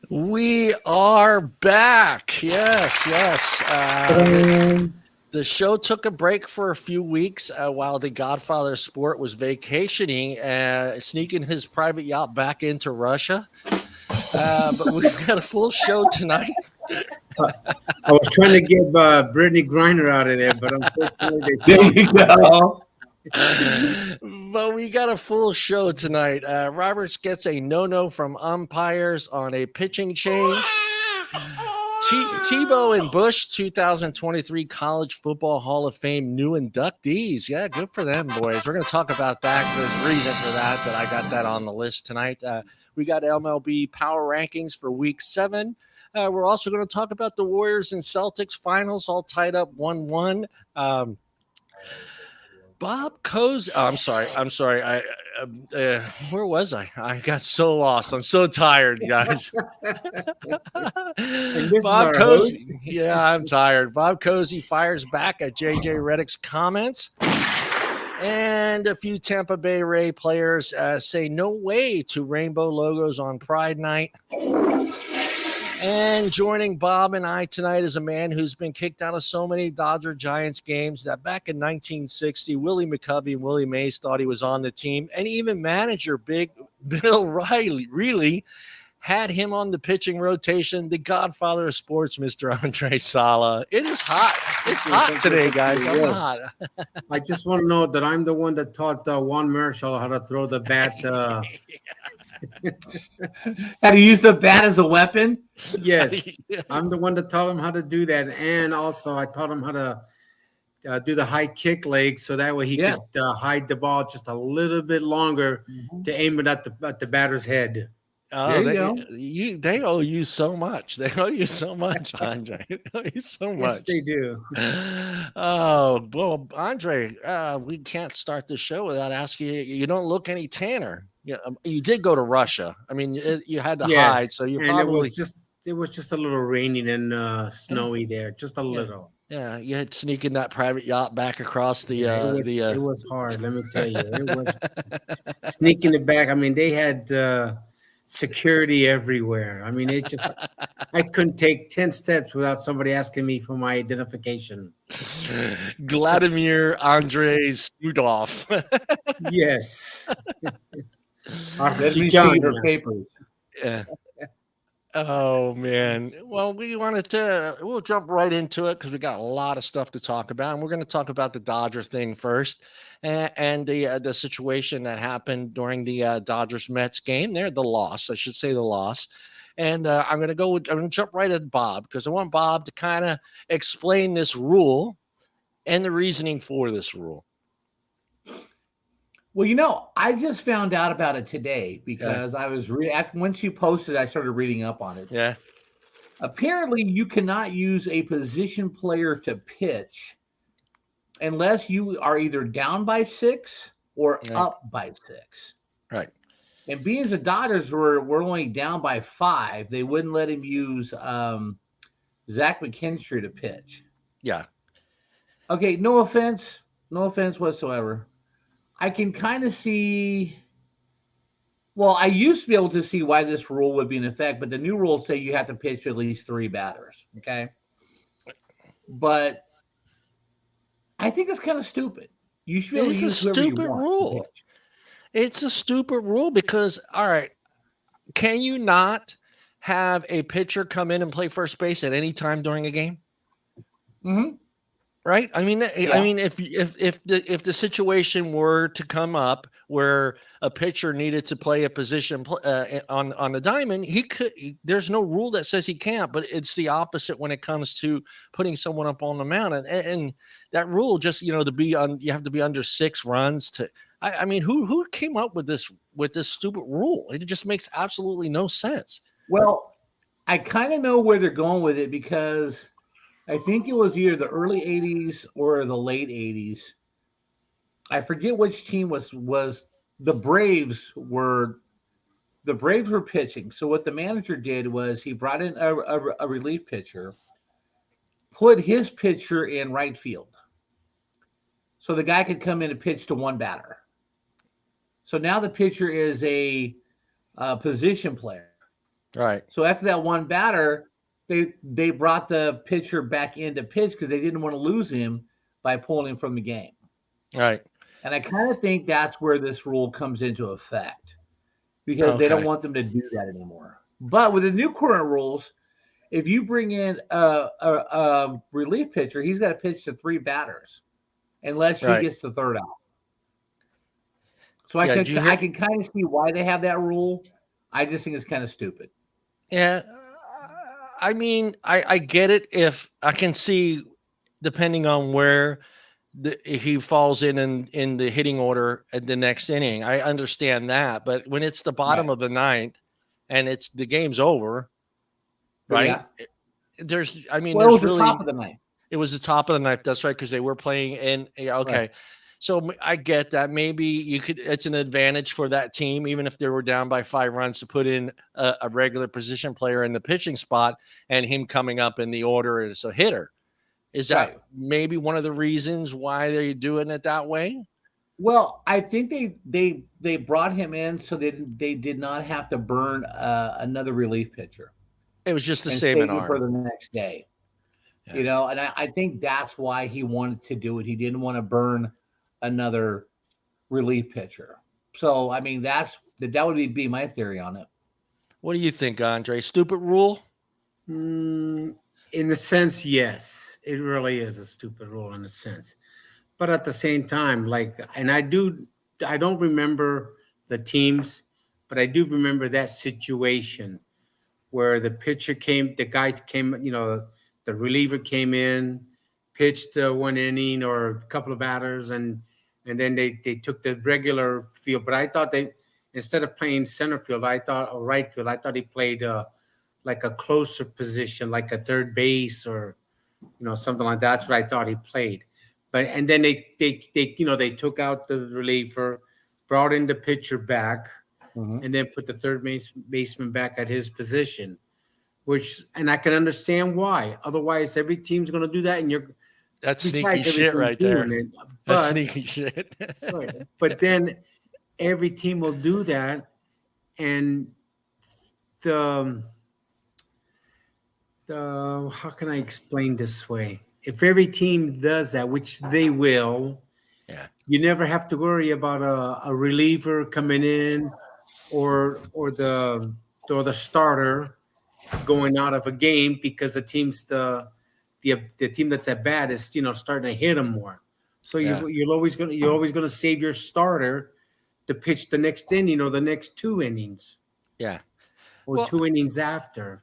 We are back. Yes. The show took a break for a few weeks while the Godfather of Sport was vacationing, sneaking his private yacht back into Russia. But we've got a full show tonight. I was trying to get Brittany Griner out of there, but unfortunately they There you go. But we got a full show tonight. Roberts gets a no-no from umpires on a pitching change. Tebow and Bush, 2023 College Football Hall of Fame new inductees. Yeah, good for them, boys. We're going to talk about that. There's a reason for that I got that on the list tonight. We got MLB Power Rankings for Week 7. We're also going to talk about the Warriors and Celtics finals, all tied up 1-1. Bob Cousy. Oh, I'm sorry. Where was I? I got so lost. I'm so tired, guys. Bob Cousy. Yeah, I'm tired. Bob Cousy fires back at JJ Redick's comments. And a few Tampa Bay Rays players say no way to rainbow logos on Pride Night. And joining Bob and I tonight is a man who's been kicked out of so many Dodger Giants games that back in 1960, Willie McCovey and Willie Mays thought he was on the team. And even manager Big Bill Riley really had him on the pitching rotation. The Godfather of Sports, Mr. Andre Sala. It is hot. It's hot today, guys. I'm hot. I just want to know that I'm the one that taught Juan Marshall how to throw the bat. How to use the bat as a weapon? Yes, I'm the one that taught him how to do that, and also I taught him how to do the high kick leg, so that way he could hide the ball just a little bit longer to aim it at the batter's head. Oh, there you go. They owe you so much. They owe you so much, Andre. They owe you so much. Yes, they do. Oh, well, Andre, we can't start the show without asking you. You don't look any tanner. You did go to Russia. I mean, you had to hide, so you probably it was just a little rainy and snowy there, just a little. Yeah, you had sneaking that private yacht back across the. It was hard. Let me tell you, it was sneaking it back. I mean, they had security everywhere. I mean, I couldn't take 10 steps without somebody asking me for my identification. Vladimir Andres Studov. Yes. Let me see your papers. Yeah. Oh, man. Well, we'll jump right into it because we got a lot of stuff to talk about. And we're going to talk about the Dodgers thing first and the situation that happened during the Dodgers-Mets game. The loss. I should say the loss. And I'm going to jump right at Bob because I want Bob to kind of explain this rule and the reasoning for this rule. Well, I just found out about it today because I was once you posted, I started reading up on it. Yeah. Apparently, you cannot use a position player to pitch unless you are either down by 6 or up by 6. Right. And being as the Dodgers were only down by 5, they wouldn't let him use Zach McKinstry to pitch. Yeah. Okay, no offense whatsoever. I can kind of see. Well, I used to be able to see why this rule would be in effect, but the new rules say you have to pitch at least 3 batters. Okay, but I think it's kind of stupid. You should be able to use whoever you want. It's a stupid rule. It's a stupid rule because, all right, can you not have a pitcher come in and play first base at any time during a game? Mm-hmm. Right. I mean, if the situation were to come up where a pitcher needed to play a position on the diamond, he could. There's no rule that says he can't, but it's the opposite when it comes to putting someone up on the mound. And that rule just you have to be under 6 runs to. I mean, who came up with this stupid rule? It just makes absolutely no sense. Well, I kind of know where they're going with it because. I think it was either the early 80s or the late 80s. I forget which team was the Braves were the Braves were pitching. So what the manager did was he brought in a relief pitcher, put his pitcher in right field, so the guy could come in and pitch to one batter. So now the pitcher is a position player. Right. So after that one batter, they brought the pitcher back in to pitch because they didn't want to lose him by pulling him from the game. Right. And I kind of think that's where this rule comes into effect because they don't want them to do that anymore. But with the new current rules, if you bring in a relief pitcher, he's got to pitch to 3 batters unless he gets the third out. So I can kind of see why they have that rule. I just think it's kind of stupid. Yeah. I mean, I get it. If I can see, depending on where he falls in the hitting order at the next inning, I understand that. But when it's the bottom of the 9th and the game's over, right? Yeah. It was the top of the 9th. It was the top of the 9th. That's right, because they were playing in. Okay. Right. So I get that. Maybe it's an advantage for that team, even if they were down by 5 runs, to put in a regular position player in the pitching spot and him coming up in the order as a hitter. Is that maybe one of the reasons why they're doing it that way? Well, I think they brought him in so they did not have to burn another relief pitcher. It was just to save an arm for the next day. Yeah. And I think that's why he wanted to do it. He didn't want to burn another relief pitcher. So, I mean, that would be my theory on it. What do you think, Andre? Stupid rule? In a sense, yes. It really is a stupid rule in a sense. But at the same time, I don't remember the teams, but I do remember that situation where the guy came, the reliever came in, pitched 1 inning or a couple of batters, and then they took the regular field. But I thought instead of playing center field, or right field, I thought he played like a closer position, like a third base or something like that. That's what I thought he played. And then they took out the reliever, brought in the pitcher back, and then put the third baseman back at his position. And I can understand why. Otherwise, every team's going to do that, and that's sneaky shit right there. That's sneaky shit. Right. But then every team will do that, and the how can I explain this way? If every team does that, which they will, you never have to worry about a reliever coming in or the starter going out of a game because the team that's at bat is starting to hit them more. So you're always gonna save your starter to pitch the next inning or the next 2 innings. Yeah, or 2 innings after.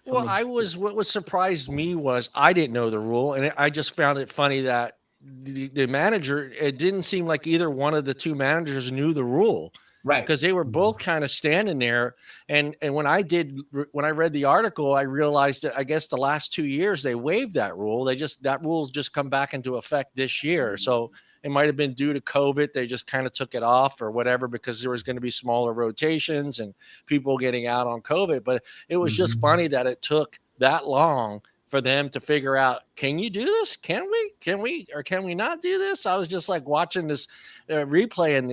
What surprised me was I didn't know the rule, and I just found it funny that the manager. It didn't seem like either one of the 2 managers knew the rule. Right. Because they were both kind of standing there. And when I read the article, I realized that I guess the last 2 years they waived that rule. That rule's just come back into effect this year. So it might have been due to COVID. They just kind of took it off or whatever, because there was going to be smaller rotations and people getting out on COVID. But it was just funny that it took that long for them to figure out, can you do this? Can we, or can we not do this? I was just like watching this replay, and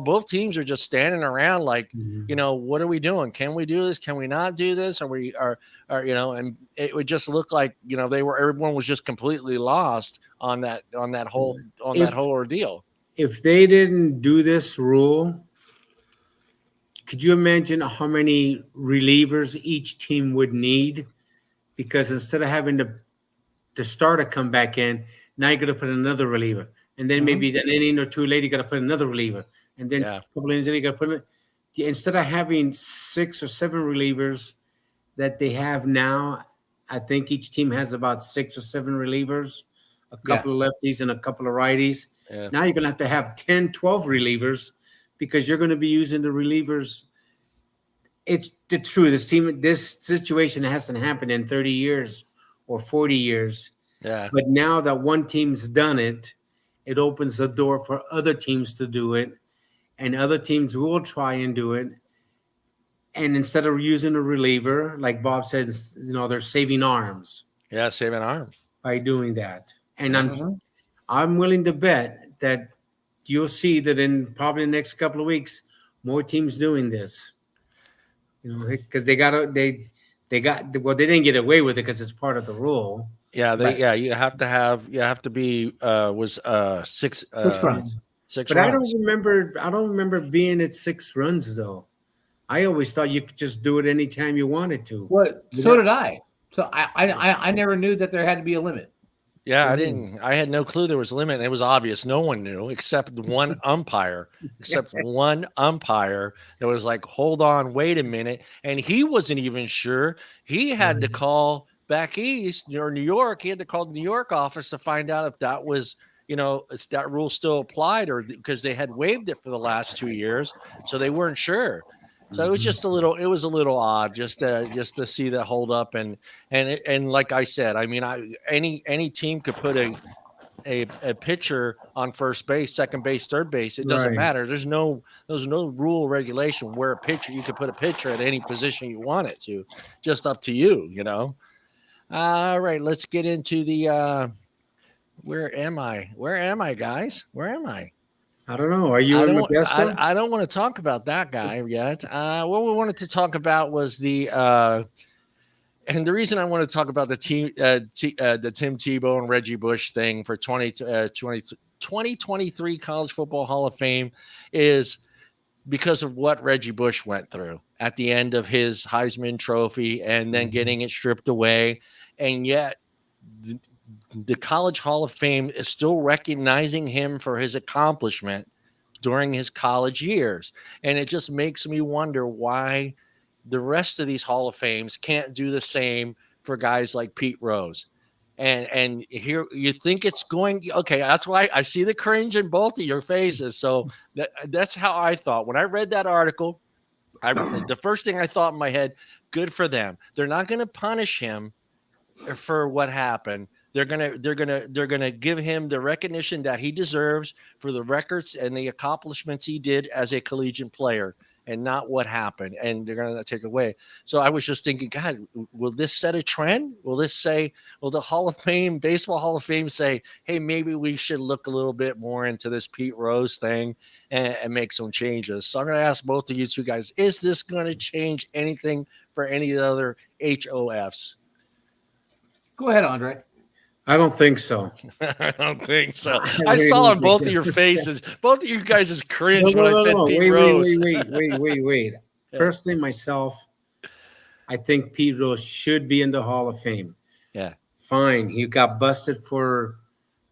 both teams are just standing around like, what are we doing? Can we do this? Can we not do this? And it would just look like, everyone was just completely lost on that whole ordeal. If they didn't do this rule, could you imagine how many relievers each team would need? Because instead of having the starter come back in, now you're going to put another reliever. And then maybe an inning or 2 later, you got to put another reliever. And then a couple innings later, you got to instead of having 6 or 7 relievers that they have now, I think each team has about 6 or 7 relievers, a couple of lefties and a couple of righties. Yeah. Now you're going to have 10, 12 relievers because you're going to be using the relievers. It's true. This situation hasn't happened in 30 years or 40 years. Yeah. But now that one team's done it, it opens the door for other teams to do it. and other teams will try and do it. And instead of using a reliever, like Bob says, they're saving arms Yeah, saving arm. by doing that. And Mhm. I'm willing to bet that you'll see that in probably the next couple of weeks, more teams doing this. Because they didn't get away with it because it's part of the rule. Yeah, Right. you have to be was 6 6 runs. 6 But runs. I don't remember being at 6 runs though. I always thought you could just do it anytime you wanted to. What? You So know- did I. So I never knew that there had to be a limit. Yeah, I Mhm. didn't. I had no clue there was a limit. And it was obvious. No one knew except one umpire. Except one umpire that was like, "Hold on, wait a minute," and he wasn't even sure. He had to Right. call back east or New York. He had to call the New York office to find out if that was, if that rule still applied, or because they had waived it for the last 2 years, so they weren't sure. So it was just a little. It was a little odd just to see that hold up, and like I said, I mean, any team could put a pitcher on first base, second base, third base. It doesn't Right. matter. There's no rule or regulation where a pitcher, you could put a pitcher at any position you want it to. Just up to you. All right, let's get into the. Where am I, guys? Where am I? I don't know. Are you in Modesto? I don't want to talk about that guy yet. What we wanted to talk about was the and the reason I want to talk about the Tim Tebow and Reggie Bush thing for 2023 College Football Hall of Fame is because of what Reggie Bush went through at the end of his Heisman Trophy and then getting it stripped away. And yet the College Hall of Fame is still recognizing him for his accomplishment during his college years. And it just makes me wonder why the rest of these Hall of Fames can't do the same for guys like Pete Rose. And here you think it's going okay. That's why I see the cringe in both of your faces. So that's how I thought when I read that article. The first thing I thought in my head, good for them. They're not going to punish him for what happened. They're gonna give him the recognition that he deserves for the records and the accomplishments he did as a collegiate player, and not what happened. And they're gonna take it away. So I was just thinking, God, will this set a trend? Will the Hall of Fame, Baseball Hall of Fame, say, hey, maybe we should look a little bit more into this Pete Rose thing and make some changes? So I'm gonna ask both of you two guys, is this gonna change anything for any of the other HOFs? Go ahead, Andre. I don't think so. I don't think so. I I really saw don't on think both so. of your faces, both of you guys is cringe when I said Pete Wait, Rose. wait. Yeah. Personally, myself, I think Pete Rose should be in the Hall of Fame. Yeah. Fine. He got busted for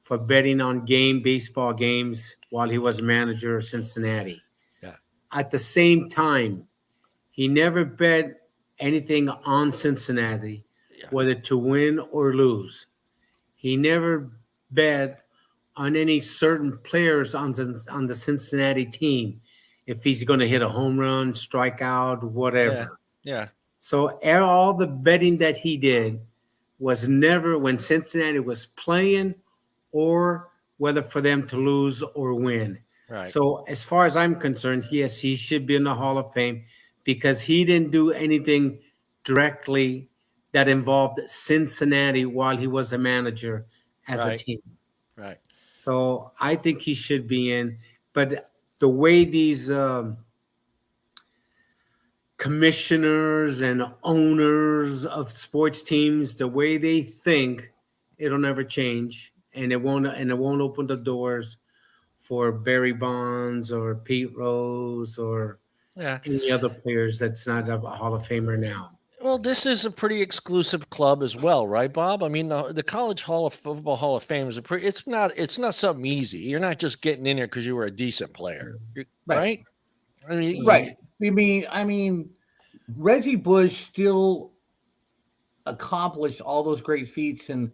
betting on baseball games while he was manager of Cincinnati. Yeah. At the same time, he never bet anything on Cincinnati, whether to win or lose. He never bet on any certain players on the Cincinnati team, if he's going to hit a home run, strike out, whatever. Yeah. So all the betting that he did was never when Cincinnati was playing or whether for them to lose or win. Right. So as far as I'm concerned, yes, he should be in the Hall of Fame because he didn't do anything directly that involved Cincinnati while he was a manager as a team. Right. So I think he should be in. But the way these commissioners and owners of sports teams, the way they think, it'll never change, and it won't open the doors for Barry Bonds or Pete Rose or any other players that's not a Hall of Famer now. Well, this is a pretty exclusive club as well, right, Bob? I mean, the College Football Hall of Fame is it's not something easy. You're not just getting in there because you were a decent player, right? I mean, Right. I mean, Reggie Bush still accomplished all those great feats, and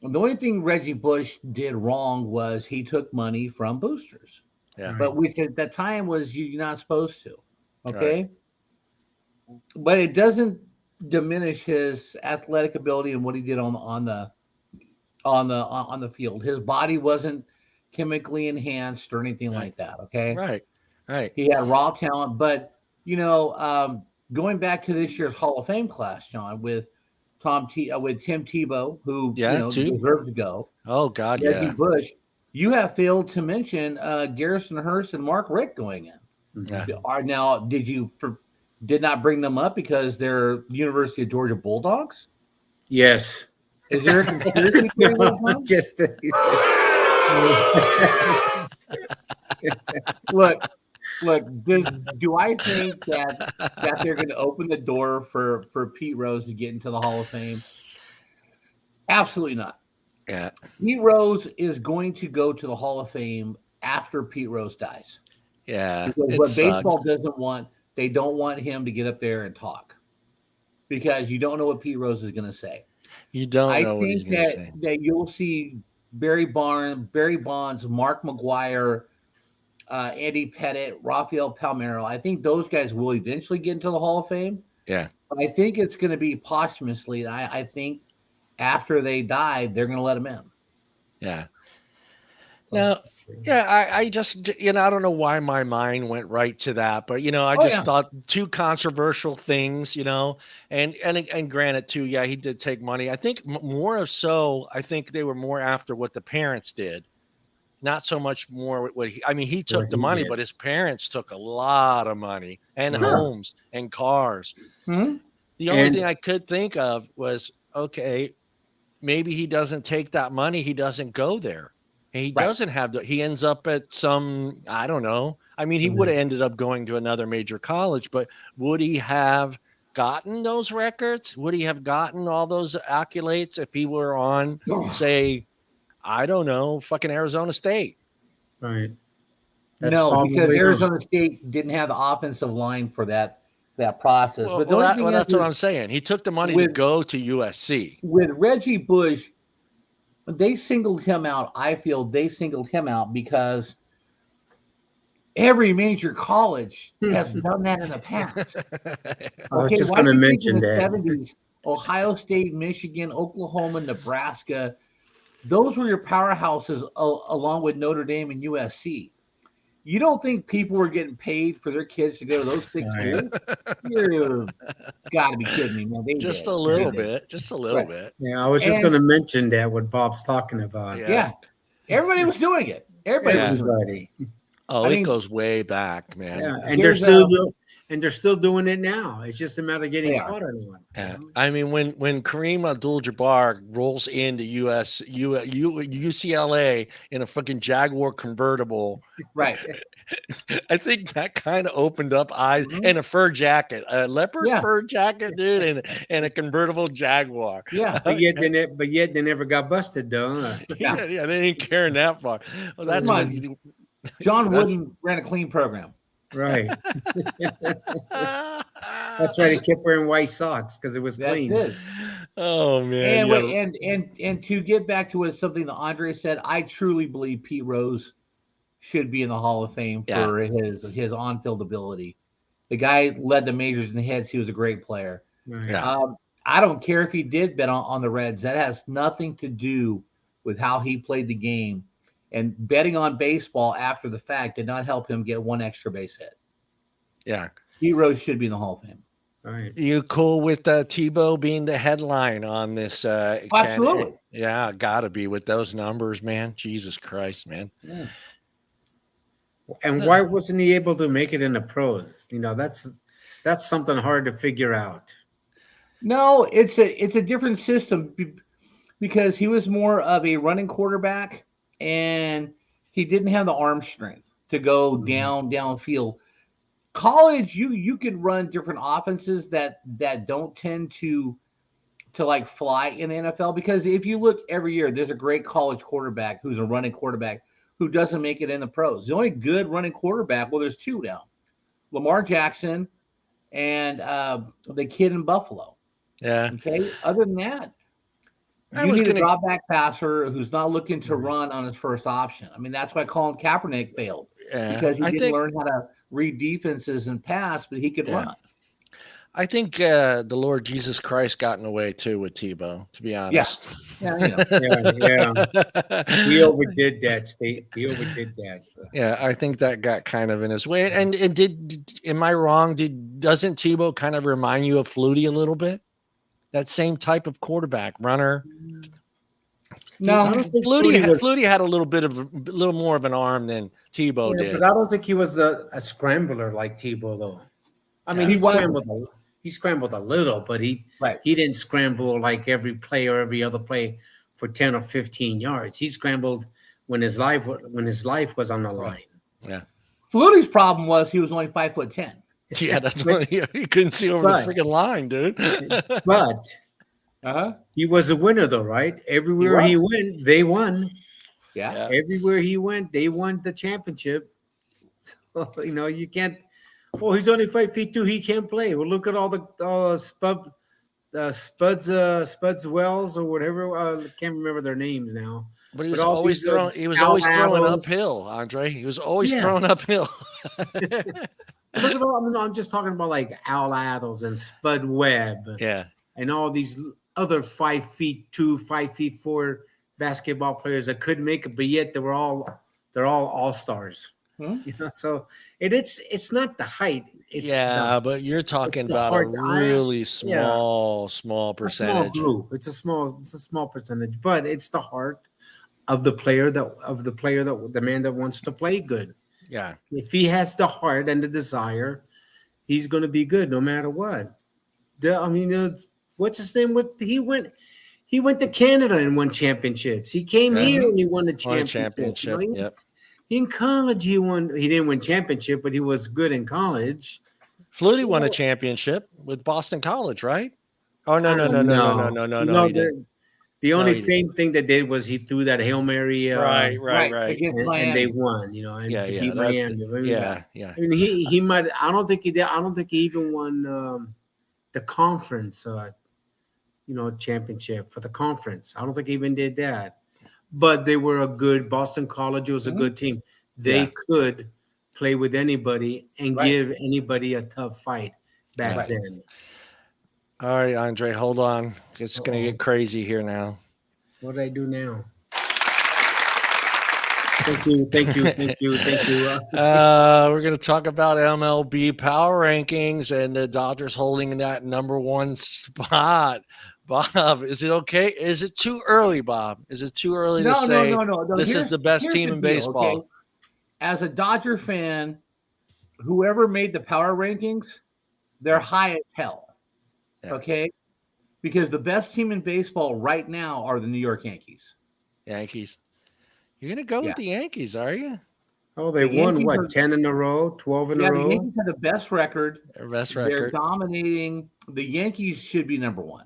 the only thing Reggie Bush did wrong was he took money from boosters. Yeah. But which at that time was you're not supposed to. Okay. Right. But it doesn't diminish his athletic ability and what he did on the field. His body wasn't chemically enhanced or anything like that. Okay. Right. Right. He had raw talent, but going back to this year's Hall of Fame class, John, with Tim Tebow, who deserved to go. Oh God, Reggie yeah. Bush. You have failed to mention Garrison Hurst and Mark Richt going in. Yeah. Did not bring them up because they're University of Georgia Bulldogs? Yes. Is there a conspiracy theory going on? Just Look. Do I think that they're going to open the door for Pete Rose to get into the Hall of Fame? Absolutely not. Yeah. Pete Rose is going to go to the Hall of Fame after Pete Rose dies. Yeah. Because what baseball doesn't want, they don't want him to get up there and talk, because you don't know what Pete Rose is going to say. You don't know what he's going to say. I think that you'll see Barry Bonds, Mark McGwire, Andy Pettit, Rafael Palmeiro. I think those guys will eventually get into the Hall of Fame. Yeah. But I think it's going to be posthumously. I think after they die, they're going to let them in. Yeah. Now, I just, I don't know why my mind went right to that, but I thought two controversial things, and granted too, yeah, he did take money. I think more of so, I think they were more after what the parents did, not so much more what he took the money, but his parents took a lot of money and homes and cars. Mm-hmm. The only thing I could think of was, okay, maybe he doesn't take that money. He doesn't go there. And he doesn't have he ends up at some, I don't know. He would have ended up going to another major college, but would he have gotten those records? Would he have gotten all those accolades if he were on, say, I don't know, fucking Arizona State? Right. No, because Arizona State didn't have the offensive line for that process. Well, that's what I'm saying. He took the money to go to USC. With Reggie Bush, they singled him out. I feel they singled him out because every major college has done that in the past. I was just going to mention that. 70s, Ohio State, Michigan, Oklahoma, Nebraska, those were your powerhouses along with Notre Dame and USC. You don't think people were getting paid for their kids to go to those big schools? You got to be kidding me, man. Just a little bit. Yeah, I was just going to mention that what Bob's talking about. Yeah. Everybody was doing it. Everybody. Oh, it goes way back, man. Yeah, and they're still doing it now. It's just a matter of getting caught on one. Yeah. When Kareem Abdul-Jabbar rolls into UCLA in a fucking Jaguar convertible, right? I think that kind of opened up eyes. And a fur jacket, a leopard fur jacket, dude, and a convertible Jaguar. Yeah, but yet they never got busted, though. Huh? Yeah, they ain't carrying that far. Well, that's when John Wooden ran a clean program. Right. That's why they kept wearing white socks, because it was clean. Oh man. And to get back to something that Andre said, I truly believe Pete Rose should be in the Hall of Fame for his on-field ability. The guy led the majors in the hits. He was a great player. Right. Yeah. I don't care if he did bet on the Reds. That has nothing to do with how he played the game. And betting on baseball after the fact did not help him get one extra base hit. Yeah. Pete Rose should be in the Hall of Fame. All right. You cool with Tebow being the headline on this? Absolutely. Yeah, gotta be with those numbers, man. Jesus Christ, man. Yeah. And why wasn't he able to make it in the pros? That's something hard to figure out. No, it's a different system because he was more of a running quarterback. And he didn't have the arm strength to go downfield. College, you can run different offenses that don't tend to like fly in the NFL, because if you look every year, there's a great college quarterback who's a running quarterback who doesn't make it in the pros. The only good running quarterback, well, there's two now, Lamar Jackson and the kid in Buffalo. Yeah. Okay. Other than that, you need a drop back passer who's not looking to run on his first option. That's why Colin Kaepernick failed, because he didn't learn how to read defenses and pass, but he could run. I think the Lord Jesus Christ got in the way too with Tebow, to be honest. Yeah, you know. Yeah. He overdid that, State. He overdid that. Yeah, I think that got kind of in his way. And am I wrong? Doesn't Tebow kind of remind you of Flutie a little bit? That same type of quarterback, runner. No, I don't think Flutie Flutie had a little more of an arm than Tebow yeah, did. but I don't think he was a scrambler like Tebow, though. I mean, He he scrambled a little, but he didn't scramble like every play or every other play for 10 or 15 yards. He scrambled when his life was on the line. Yeah. Flutie's problem was he was only 5'10". Yeah, that's what he couldn't see over the freaking line, dude. But he was a winner, though, right? Everywhere he went, they won. Yeah. Everywhere he went, they won the championship. So, you can't. Oh, he's only 5'2". He can't play. Well, look at all the Spuds Wells or whatever. I can't remember their names now. But he was always throwing. He was always throwing uphill, Andre. He was always throwing uphill. Look at all. I'm just talking about like Al Addles and Spud Webb. Yeah. And all these other 5'2", 5'4" basketball players that couldn't make it, but yet they're all stars. So it's not the height. But you're talking about a really small percentage. A small group. It's a small percentage, but it's the heart of the man that wants to play good. Yeah. If he has the heart and the desire, he's going to be good no matter what. What's his name? He went to Canada and won championships. He came here and he won the championship. Yep. In college, he won. He didn't win championship, but he was good in college. Flutie won a championship with Boston College, right? Oh no. The only thing they did was he threw that Hail Mary. Right. And they won. Yeah. Miami. Yeah. I mean, he might. I don't think he did. I don't think he even won the conference. Championship for the conference. I don't think he even did that. But they were a good Boston College. Was a good team. They could play with anybody and give anybody a tough fight back then. All right, Andre, hold on. It's going to get crazy here now. What do I do now? Thank you. We're going to talk about MLB Power Rankings and the Dodgers holding that number one spot. Bob, is it okay? Is it too early, Bob? Is it too early to say this is the best team in baseball? Okay? As a Dodger fan, whoever made the power rankings, they're high as hell. Yeah. Okay? Because the best team in baseball right now are the New York Yankees. Yankees. You're going to go with the Yankees, are you? Oh, they won, 10 in a row, 12 in a row? The Yankees have the best record. They're dominating. The Yankees should be number one.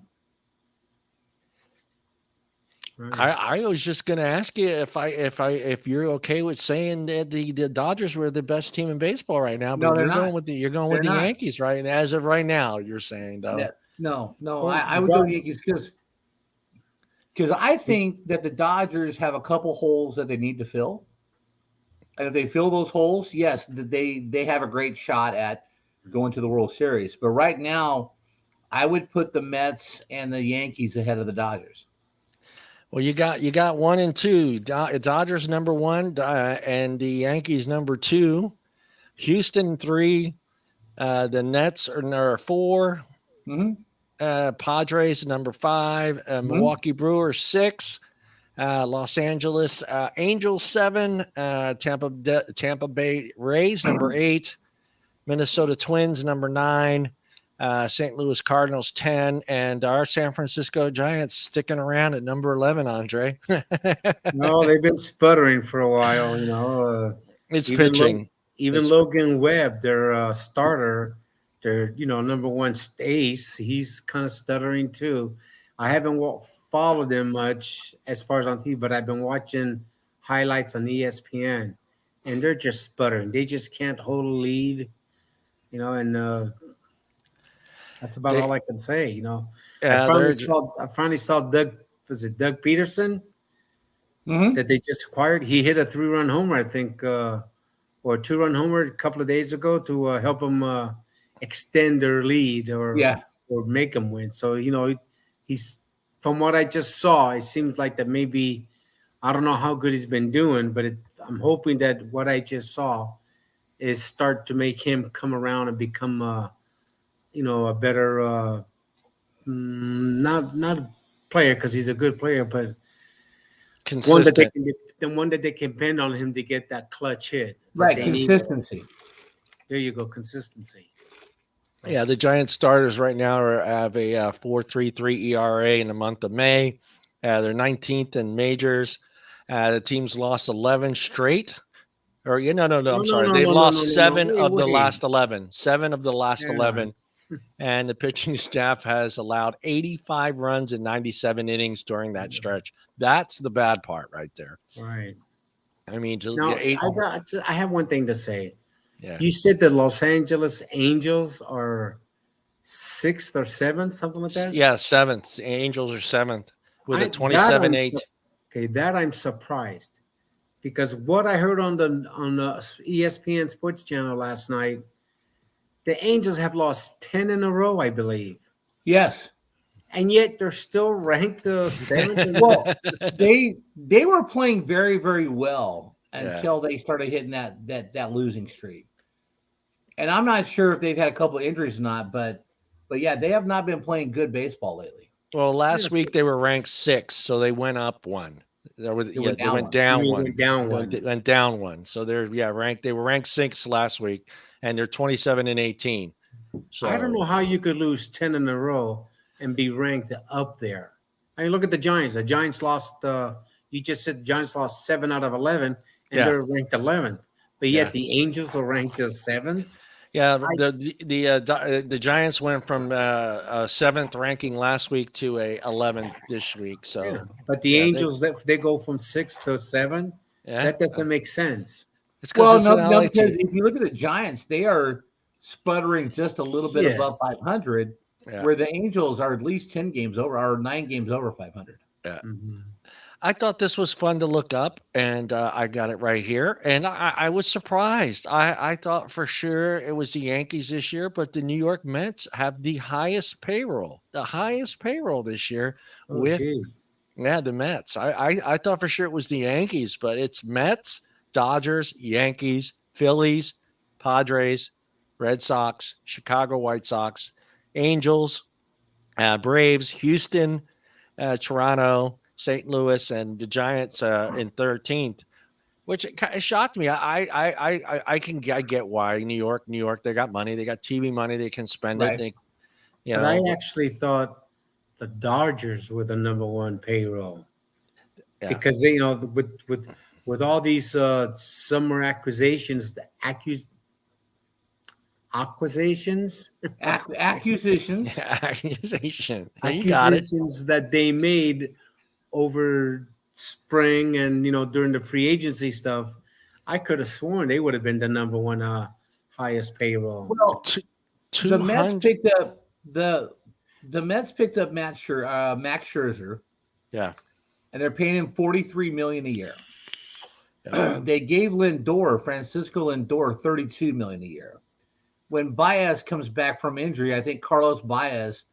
I was just going to ask you if you're okay with saying that the Dodgers were the best team in baseball right now, but you're going with the Yankees, right? And as of right now, you're saying though. No. I would go Yankees because I think that the Dodgers have a couple holes that they need to fill, and if they fill those holes, yes, they have a great shot at going to the World Series. But right now, I would put the Mets and the Yankees ahead of the Dodgers. Well, you got 1 and 2. Dodgers number 1, and the Yankees number 2. Houston 3. The Nets are 4. Mm-hmm. Padres number 5. Milwaukee Brewers 6. Los Angeles Angels 7. Tampa Bay Rays number 8. Minnesota Twins number 9. St. Louis Cardinals 10, and our San Francisco Giants sticking around at number 11, Andre. No, they've been sputtering for a while, It's pitching. Logan Webb, their starter, their number one ace, he's kind of stuttering too. I haven't followed him much as far as on TV, but I've been watching highlights on ESPN, and they're just sputtering. They just can't hold a lead, and that's about all I can say, I finally saw Doug Peterson that they just acquired. He hit a 3-run homer, I think, or a 2-run homer a couple of days ago to help him extend their lead or Yeah. make them win. So he's from what I just saw, it seems like that maybe I don't know how good he's been doing, but I'm hoping that what I just saw is start to make him come around and become a better not a player because he's a good player, but one that Consistent. they can depend on him to get that clutch hit that Right. they need. Consistency. There you go, consistency. Yeah, the Giants starters right now have a 4.33 ERA in the month of May. They're 19th in majors. The team's lost 11 straight. Or no, I'm sorry. They've lost seven of the last 11. 7 of the last 11. And the pitching staff has allowed 85 runs in 97 innings during that stretch. That's the bad part right there. Right. I mean, I have one thing to say. Yeah. You said the Los Angeles Angels are 6th or 7th, something like that? Yeah, 7th. Angels are 7th with a 27-8. Okay, that I'm surprised. Because what I heard on the ESPN Sports Channel last night, the Angels have lost 10 in a row, I believe. Yes. And yet they're still ranked 7th. Well, they were playing very, very well until they started hitting that losing streak. And I'm not sure if they've had a couple of injuries or not, but yeah, they have not been playing good baseball lately. Well, last week they were ranked 6th, so they went up 1. They went down one. So they're ranked. They were ranked 6th last week, and they're 27-18. So I don't know how you could lose 10 in a row and be ranked up there. I mean, look at the Giants. The Giants lost. You just said the Giants lost 7 out of 11, and they're ranked 11th. But yet the Angels are ranked 7th. Yeah, the Giants went from a 7th ranking last week to a 11th this week. So, but the Angels, they go from 6th to 7. That doesn't make sense. It's because if you look at the Giants, they are sputtering just a little bit above 500, where the Angels are at least 10 games over, or 9 games over 500. Yeah. Mm-hmm. I thought this was fun to look up, and I got it right here. And I was surprised. I thought for sure it was the Yankees this year, but the New York Mets have the highest payroll this year the Mets. I thought for sure it was the Yankees, but it's Mets, Dodgers, Yankees, Phillies, Padres, Red Sox, Chicago White Sox, Angels, Braves, Houston, Toronto, St. Louis, and the Giants in 13th, which kind of shocked me. I get why New York, they got money, they got TV money, they can spend it. But I actually thought the Dodgers were the number 1 payroll because they, with all these summer acquisitions, acquisitions that they made over spring and during the free agency stuff, I could have sworn they would have been the number 1 highest payroll. Well, the Mets picked up Max Scherzer. Yeah, and they're paying him $43 million a year. Yeah. They gave Francisco Lindor, $32 million a year. When Baez comes back from injury, I think Carlos Baez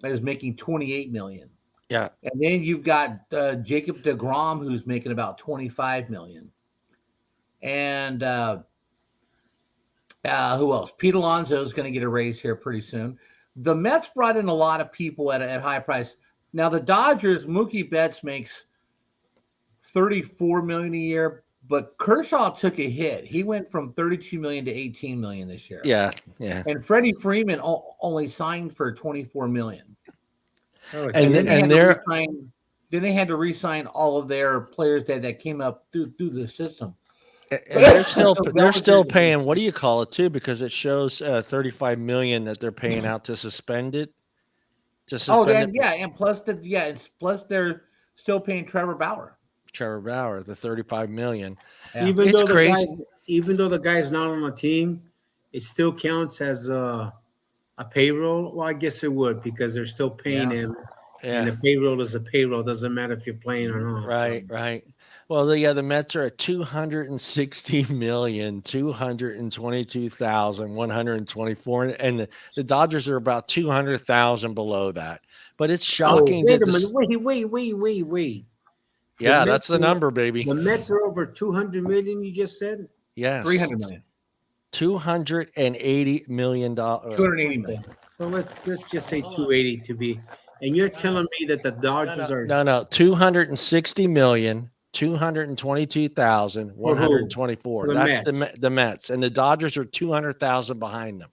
is making $28 million. Yeah. And then you've got Jacob deGrom, who's making about $25 million. And who else? Pete Alonso is going to get a raise here pretty soon. The Mets brought in a lot of people at high price. Now the Dodgers, Mookie Betts makes $34 million a year, but Kershaw took a hit. He went from $32 million to $18 million this year. Yeah. And Freddie Freeman only signed for $24 million. And then they had to re-sign all of their players that came up through the system. And they're still paying. What do you call it too? Because it shows $35 million that they're paying out to suspend it. And plus they're still paying Trevor Bauer, the $35 million. Yeah. Even though the guy's not on the team, it still counts as a payroll. Well, I guess it would because they're still paying him. Yeah. And the payroll is a payroll. Doesn't matter if you're playing or not. Right. Well, the Mets are at 260,222,124, and the Dodgers are about 200,000 below that. But it's Oh, shocking wait that a minute. this. Wait. Yeah, that's the number, The baby. Mets are over 200 million, you just said? Yes, 300 million. $280 million. 280 million. So let's just say 280 to be. And you're telling me that the Dodgers are No, 260 million. 222,124. For the That's Mets. the Mets, and the Dodgers are 200,000 behind them.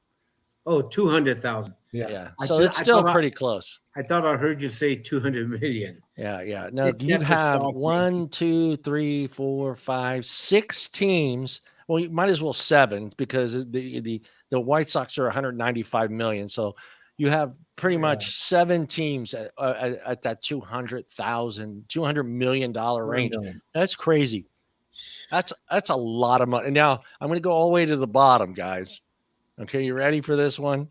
200,000. Yeah, I so ju- it's I still thought I- pretty close. I thought I heard you say 200 million. Yeah. No, That's you what have shocked me. 1, 2, 3, 4, 5, 6 teams. Well, you might as well 7 because the White Sox are 195 million. So you have pretty much 7 teams at that $200 million range. million. That's crazy. That's a lot of money. Now I'm going to go all the way to the bottom, guys. Okay, you ready for this one?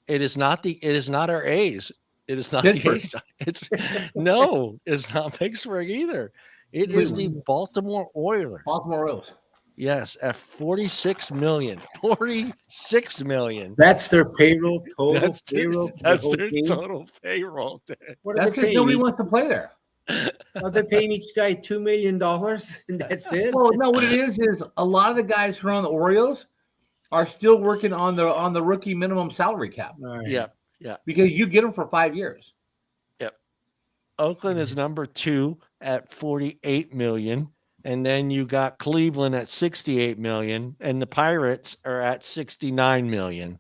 It is not our A's. It is not Pittsburgh. the A's. It's not Pittsburgh either. It is the Baltimore Oilers. Baltimore Royals. Yes, at 46 million. 46 million. That's their payroll, total That's payroll. their for the whole team? total payroll. What are That's they because paying? nobody wants to play there. Are they paying each guy $2 million and that's it? Well, no, what it is a lot of the guys who are on the Orioles are still working on the rookie minimum salary cap. All right. Yeah. Because you get them for 5 years. Oakland is number 2 at 48 million. And then you got Cleveland at 68 million, and the Pirates are at 69 million.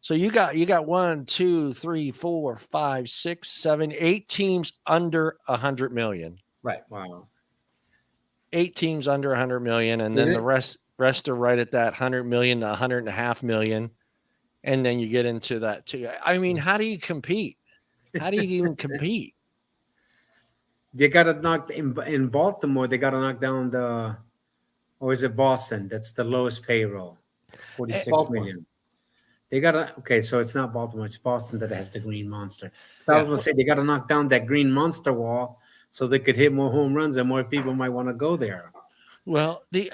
So you got 1, 2, 3, 4, 5, 6, 7, 8 teams under 100 million. Right. Wow. 8 teams under 100 million, and then the rest are right at that 100 million to 100.5 million. And then you get into that too. I mean, how do you compete? How do you even compete? They got to knock in Baltimore. They got to knock down or is it Boston? That's the lowest payroll, 46 million. They got to so it's not Baltimore. It's Boston that has the green monster. So I was going to say they got to knock down that green monster wall so they could hit more home runs and more people might want to go there. Well, the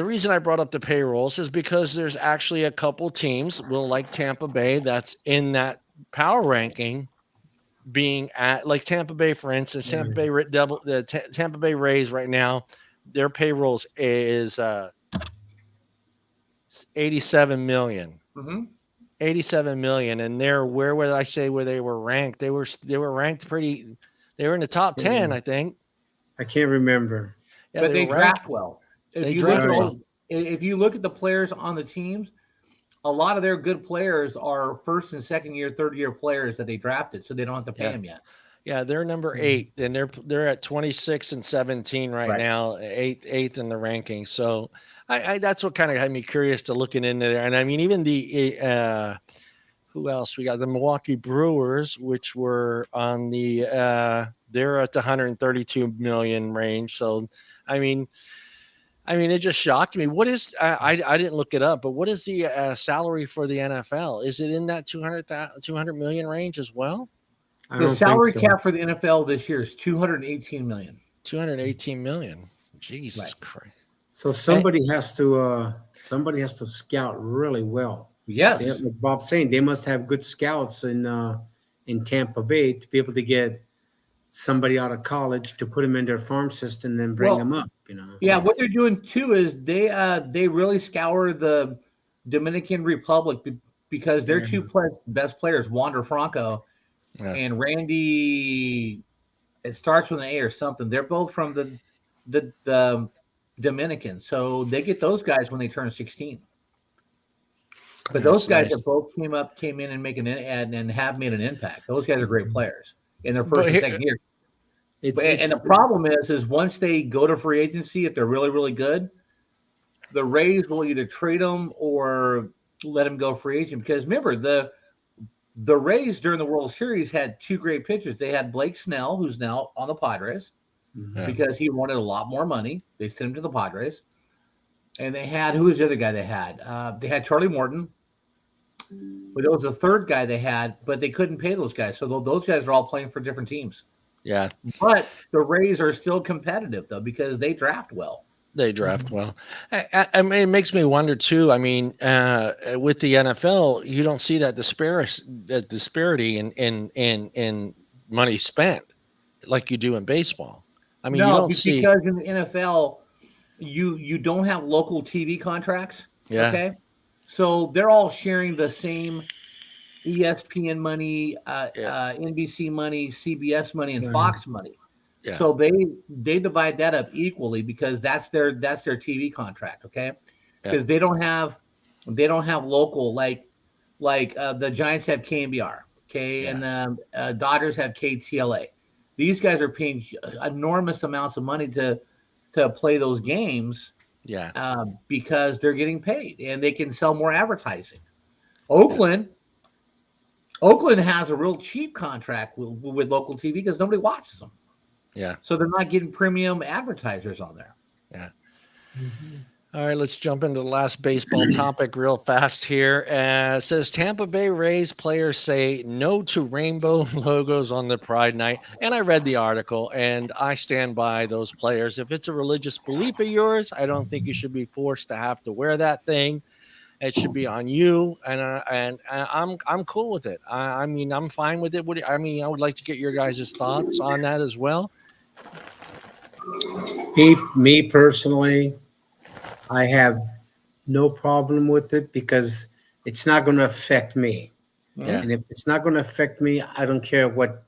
reason I brought up the payrolls is because there's actually a couple teams, like Tampa Bay, that's in that power ranking, being at like Tampa Bay, for instance. Tampa Bay Tampa Bay Rays right now, their payrolls is 87 million. Mm-hmm. 87 million, and where they were ranked? They were ranked pretty. They were in the top 10, I think. I can't remember. Yeah, but they draft well. If you look at the players on the teams, a lot of their good players are first and second year, third year players that they drafted, so they don't have to pay them yet. Yeah, they're number 8, and they're at 26 and 17 right now, eighth in the ranking. So I that's what kind of had me curious to looking into there. And I mean, even the who else? We got the Milwaukee Brewers, which were on they're at the 132 million range. So I mean, it just shocked me. What is I didn't look it up, but what is the salary for the NFL? Is it in that 200 million range as well? The salary cap for the NFL this year is 218 million. 218 million. Jesus Christ. So somebody has to scout really well. Yes. Like Bob's saying, they must have good scouts in Tampa Bay to be able to get somebody out of college to put them in their farm system and then bring them up, Yeah, what they're doing too is they really scour the Dominican Republic because their two best players, Wander Franco and Randy, it starts with an A or something. They're both from the Dominican, so they get those guys when they turn 16. But those guys that both came in and make and have made an impact. Those guys are great players in their first and second year. And the problem is once they go to free agency, if they're really, really good, the Rays will either trade them or let them go free agent. Because remember, the Rays during the World Series had two great pitchers. They had Blake Snell, who's now on the Padres, because he wanted a lot more money. They sent him to the Padres. And they had, who was the other guy they had? They had Charlie Morton. But it was the third guy they had, but they couldn't pay those guys. So those guys are all playing for different teams. Yeah. But the Rays are still competitive though because they draft well. They draft well. I mean, it makes me wonder too. I mean, with the NFL, you don't see that disparity in money spent like you do in baseball. I mean, you No, don't see. because in the NFL, you don't have local TV contracts. Yeah. Okay, so they're all sharing the same ESPN money, Yeah. NBC money, CBS money, and Right. Fox money. Yeah. So they divide that up equally because that's their TV contract. Okay, Yeah. because they don't have local like the Giants have KNBR. Okay, Yeah. and the Dodgers have KTLA. These guys are paying enormous amounts of money to play those games Yeah. because they're getting paid and they can sell more advertising. Yeah. Oakland has a real cheap contract with local TV because nobody watches them. Yeah. So they're not getting premium advertisers on there. Yeah. All right, let's jump into the last baseball topic real fast here. It says Tampa Bay Rays players say no to rainbow logos on the Pride Night. And I read the article, and I stand by those players. If it's a religious belief of yours, I don't think you should be forced to have to wear that thing. It should be on you, and I'm cool with it. I mean, I'm fine with it. I mean, I would like to get your guys' thoughts on that as well. Me personally, I have no problem with it because it's not going to affect me. Yeah. And if it's not going to affect me, I don't care what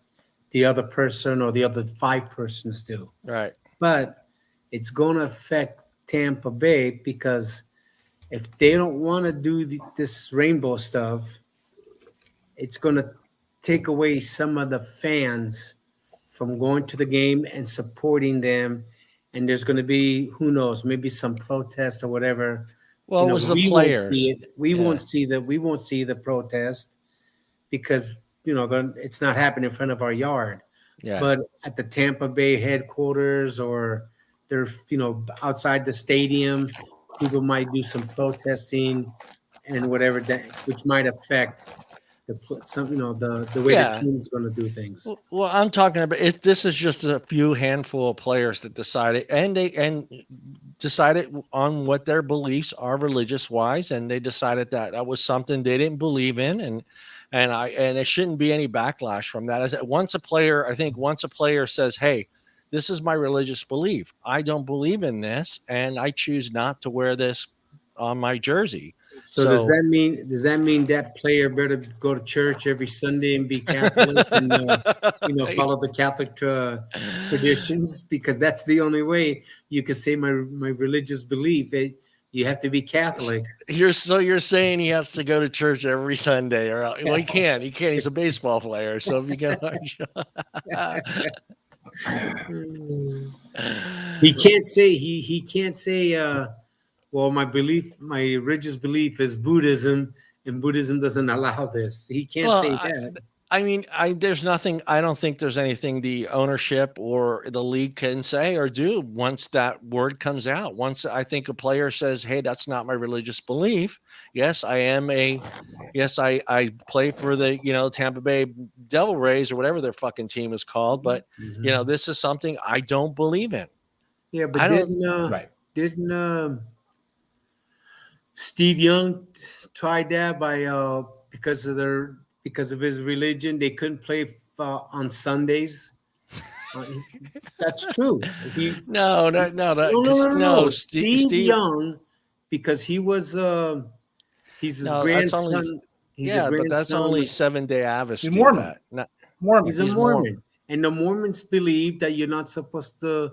the other person or the other 5 persons do. Right. But it's going to affect Tampa Bay because if they don't want to do this rainbow stuff, it's going to take away some of the fans from going to the game and supporting them. And there's going to be, who knows, maybe some protest or whatever. Well, it was the we players. Won't see it. We Yeah. won't see that. We won't see the protest because it's not happening in front of our yard. Yeah. But at the Tampa Bay headquarters or they're outside the stadium, people might do some protesting and whatever which might affect the way Yeah. the team is going to do things. Well, I'm talking about it. This is just a few handful of players that decided, and decided on what their beliefs are religious wise, and they decided that was something they didn't believe in, and it shouldn't be any backlash from that. As once a player says, "Hey, this is my religious belief. I don't believe in this, and I choose not to wear this on my jersey." So does that mean that player better go to church every Sunday and be Catholic and follow the Catholic traditions? Because that's the only way you can say my religious belief. You have to be Catholic. You're saying he has to go to church every Sunday, or well, he can't. He's a baseball player, so if you can, he can't say. Well, my religious belief is Buddhism, and Buddhism doesn't allow this. He can't say that. I mean, there's nothing. I don't think there's anything the ownership or the league can say or do once that word comes out. Once I think a player says, "Hey, that's not my religious belief." Yes, I play for the Tampa Bay Devil Rays or whatever their fucking team is called, but this is something I don't believe in. Yeah, but didn't Steve Young tried that because of his religion? They couldn't play on Sundays. That's true. No. Steve Young, because he was he's his grandson. But that's only 7-day Adventist. Mormon. He's a Mormon, and the Mormons believe that you're not supposed to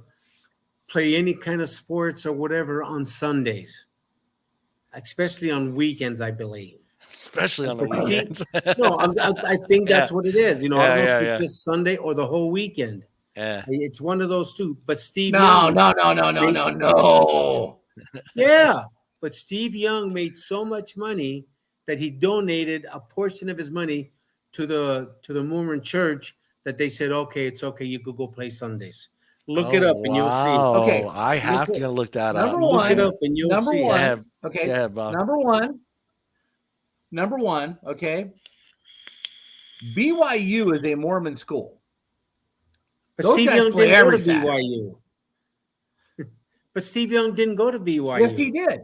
play any kind of sports or whatever on Sundays. Especially on weekends, I believe. Especially on the weekends. I think that's what it is. I don't know if it's just Sunday or the whole weekend. Yeah, it's one of those two. But Steve No. Yeah, but Steve Young made so much money that he donated a portion of his money to the Mormon church that they said, "Okay, it's okay. You could go play Sundays." Look it up and you'll see. Okay, I have to look that up. Look it up and you'll see. Okay. Yeah, Bob. Number one. Okay. BYU is a Mormon school. But Those Steve guys Young play didn't go every to Saturday. BYU. But Steve Young didn't go to BYU. Yes, he did.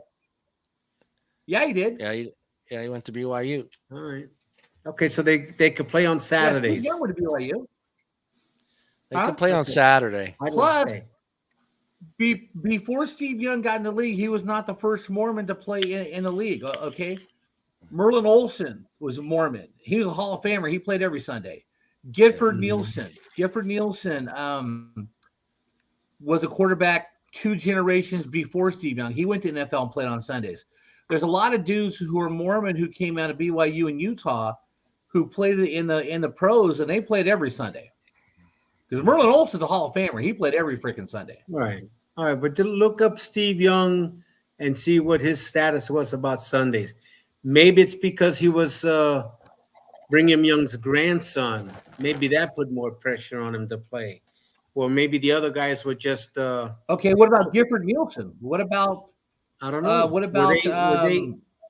Yeah, he did. He went to BYU. All right. Okay, so they could play on Yeah, Steve Saturdays. Young went to BYU. They could play on Saturday. Plus, before Steve Young got in the league, he was not the first Mormon to play in the league. Okay, Merlin Olsen was a Mormon. He was a Hall of Famer. He played every Sunday. Gifford Nielsen was a quarterback 2 generations before Steve Young. He went to the NFL and played on Sundays. There's a lot of dudes who are Mormon who came out of BYU in Utah who played in the pros, and they played every Sunday. Because Merlin Olsen's a Hall of Famer. He played every freaking Sunday. Right. All right, but to look up Steve Young and see what his status was about Sundays. Maybe it's because he was Brigham Young's grandson. Maybe that put more pressure on him to play. Or maybe the other guys were just okay, what about Gifford Nielsen? What about I don't know. What about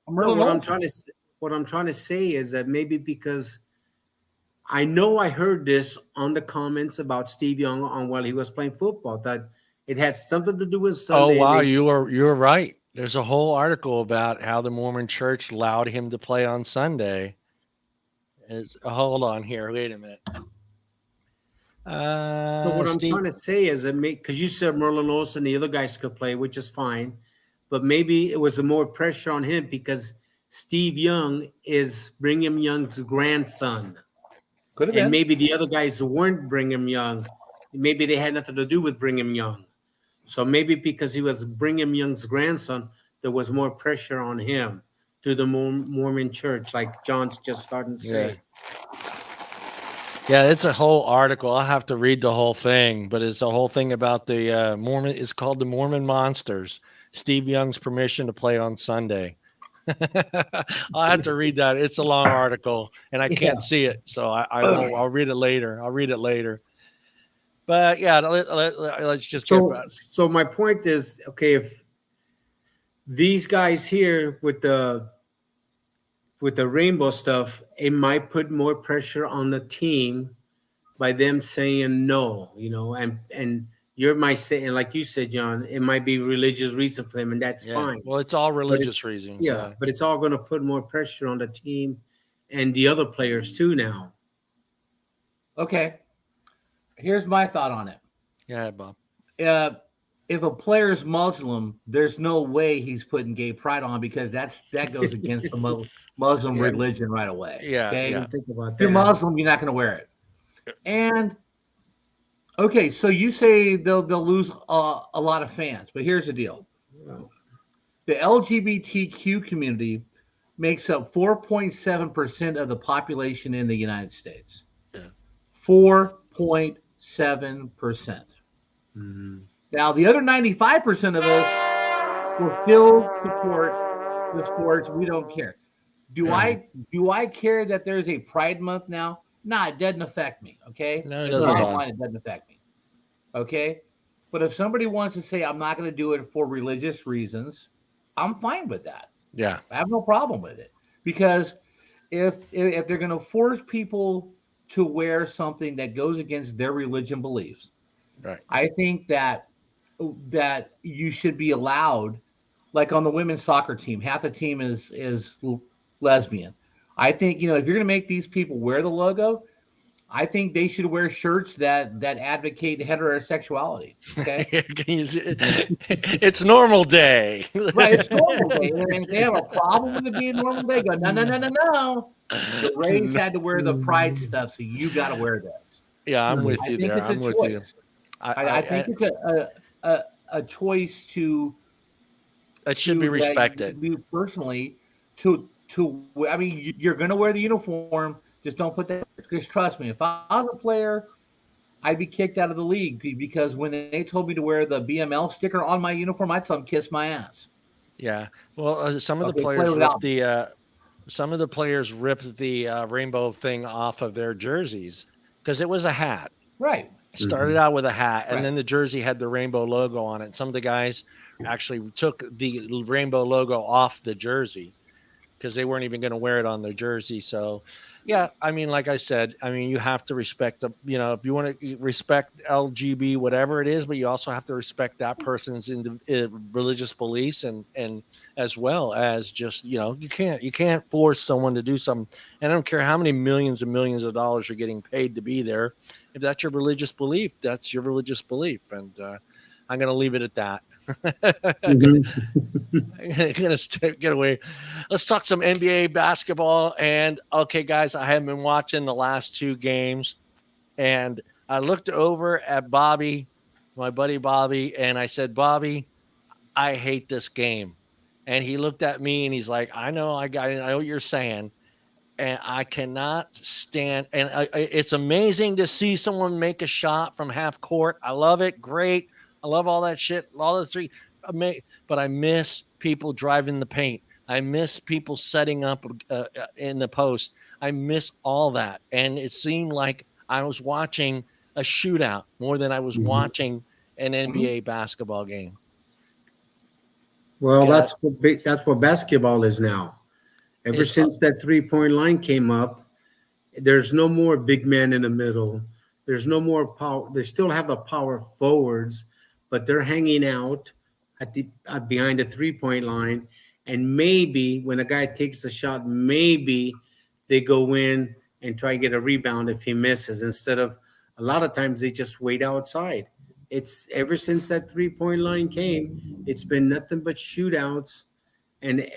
Merlin Olsen? What I'm trying to say is that maybe because I know I heard this on the comments about Steve Young on while he was playing football, that it has something to do with Sunday. Oh wow, you were right. There's a whole article about how the Mormon Church allowed him to play on Sunday. Hold on here. Wait a minute. So what I'm trying to say is that because you said Merlin Olsen and the other guys could play, which is fine, but maybe it was more pressure on him because Steve Young is Brigham Young's grandson. Could have been. And maybe the other guys weren't Brigham Young. Maybe they had nothing to do with Brigham Young. So maybe because he was Brigham Young's grandson, there was more pressure on him through the Mormon Church, like John's just starting to say. Yeah, it's a whole article. I'll have to read the whole thing, but it's a whole thing about the Mormon. It's called the Mormon Monsters. Steve Young's permission to play on Sunday. I'll have to read that. It's a long article, and I can't see it, so I'll read it later. I'll read it later. But yeah, let's just get back. So my point is, okay, if these guys here with the rainbow stuff, it might put more pressure on the team by them saying no, and you might say, and like you said, John, it might be religious reason for them, and that's fine. Well, it's all religious reasons. Yeah, but it's all going to put more pressure on the team and the other players too now. Okay. Here's my thought on it. Yeah, Bob. If a player's Muslim, there's no way he's putting gay pride on because that goes against the Muslim religion right away. Yeah. Okay? Yeah. Think about that. If you're Muslim, you're not going to wear it. And okay, so you say they'll lose a lot of fans, but here's the deal: the LGBTQ community makes up 4.7% of the population in the United States. 4.7%. Mm-hmm. Now, the other 95% of us will still support the sports. We don't care. Do I care that there's a Pride Month now? Nah, it doesn't affect me. Okay, No, it doesn't. doesn't. It doesn't affect me. Okay, but if somebody wants to say I'm not going to do it for religious reasons, I'm fine with that. Yeah, I have no problem with it because if they're going to force people to wear something that goes against their religion beliefs, right. I think that you should be allowed, like on the women's soccer team, half the team is lesbian. I think, if you're going to make these people wear the logo, I think they should wear shirts that advocate heterosexuality. Okay, it's normal day. right? It's normal day. And if they have a problem with it being normal day, go no. The Rays had to wear the pride stuff, so you got to wear this. Yeah, I'm with you there. I'm with you. I think it's a choice to that should be respected. You personally, I mean, you're going to wear the uniform. Just don't put that. Because trust me, if I was a player, I'd be kicked out of the league because when they told me to wear the BML sticker on my uniform, I told them kiss my ass. Yeah. Well, some of the players ripped the rainbow thing off of their jerseys because it was a hat. Right. Started out with a hat, and then the jersey had the rainbow logo on it. Some of the guys actually took the rainbow logo off the jersey because they weren't even going to wear it on their jersey. So, yeah, I mean, like I said, I mean, you have to respect the, you know, if you want to respect LGB, whatever it is, but you also have to respect that person's religious beliefs and as well as just, you know, you can't force someone to do something. And I don't care how many millions and millions of dollars you're getting paid to be there. If that's your religious belief, that's your religious belief. And I'm going to leave it at that. I'm gonna get away. Let's talk some NBA basketball. And okay, guys, I have been watching the last 2 games, and I looked over at Bobby, my buddy Bobby, and I said, Bobby, I hate this game. And he looked at me and he's like, I know what you're saying. And I cannot stand. And it's amazing to see someone make a shot from half court. I love it. Great. I love all that shit. All the three. But I miss people driving the paint. I miss people setting up in the post. I miss all that. And it seemed like I was watching a shootout more than I was watching an NBA basketball game. Well, that's what basketball is now. Ever since that 3-point line came up, there's no more big man in the middle. There's no more power. They still have the power forwards, but they're hanging out at behind the 3-point line. And maybe when a guy takes the shot, maybe they go in and try to get a rebound if he misses, instead of a lot of times they just wait outside. It's ever since that 3-point line came, it's been nothing but shootouts, and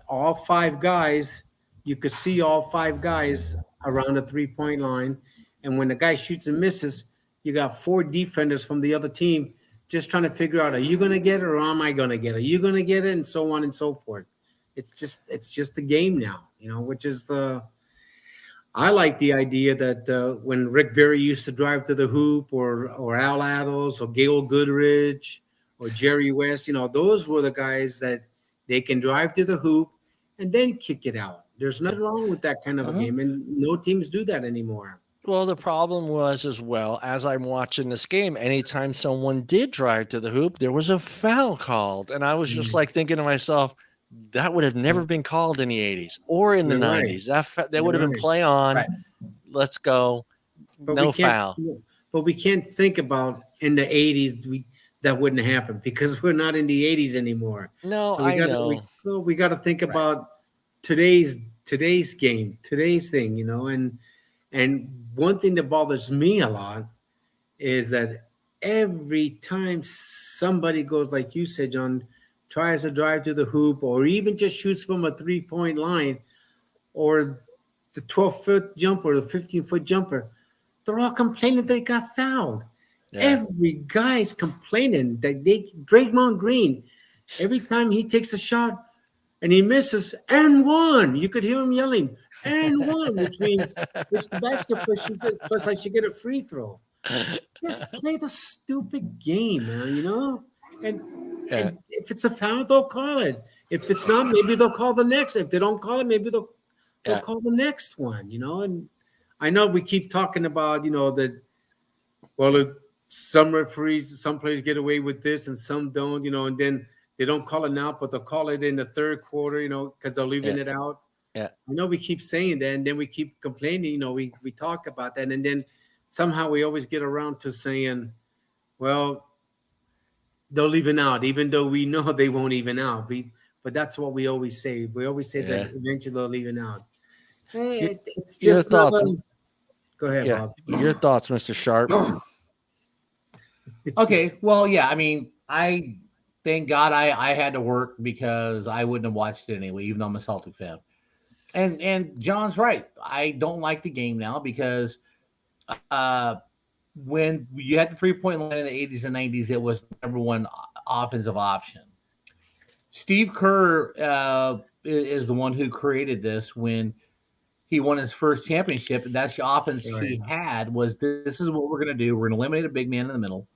all 5 guys, you could see all 5 guys around the 3-point line. And when the guy shoots and misses, you got 4 defenders from the other team just trying to figure out, are you going to get it or am I going to get it? Are you going to get it? And so on and so forth. It's just the game now, you know, which is I like the idea that when Rick Barry used to drive to the hoop, or Al Addles or Gail Goodrich or Jerry West, you know, those were the guys that they can drive to the hoop and then kick it out. There's nothing wrong with that kind of a game, and no teams do that anymore. Well, the problem was, as well, as I'm watching this game, anytime someone did drive to the hoop, there was a foul called. And I was just like thinking to myself, that would have never been called in the 80s or in the 90s. That would have been play on. Right. Let's go. But no foul. But we can't think about in the 80s that wouldn't happen, because we're not in the 80s anymore. No, so I know. We got to think about today's game, today's thing, you know. And one thing that bothers me a lot is that every time somebody goes, like you said, John, tries to drive to the hoop, or even just shoots from a 3-point line, or the 12-foot jumper, the 15-foot jumper, they're all complaining they got fouled. Yeah. Every guy's complaining that Draymond Green, every time he takes a shot and he misses, and one, you could hear him yelling, and one, which means it's the basketball, plus I should get a free throw. Just play the stupid game, man, you know? And if it's a foul, they'll call it. If it's not, maybe they'll call the next. If they don't call it, maybe they'll call the next one, you know? And I know we keep talking about, you know, that, well, some referees, some players get away with this and some don't, you know, and then they don't call it now, but they'll call it in the third quarter, you know, because they're leaving it out. Yeah. I know we keep saying that, and then we keep complaining, you know, we talk about that, and then somehow we always get around to saying, well, they'll even out, even though we know they won't even out. But that's what we always say. We always say that eventually they'll even out. It's just thoughts. Go ahead, Bob. Your thoughts, Mr. Sharp. Okay, well, yeah, I mean, thank God I had to work, because I wouldn't have watched it anyway, even though I'm a Celtic fan. And John's right. I don't like the game now, because when you had the 3-point line in the 80s and 90s, it was the number one offensive option. Steve Kerr is the one who created this when he won his first championship, and that's the offense he had, was this is what we're going to do. We're going to eliminate a big man in the middle,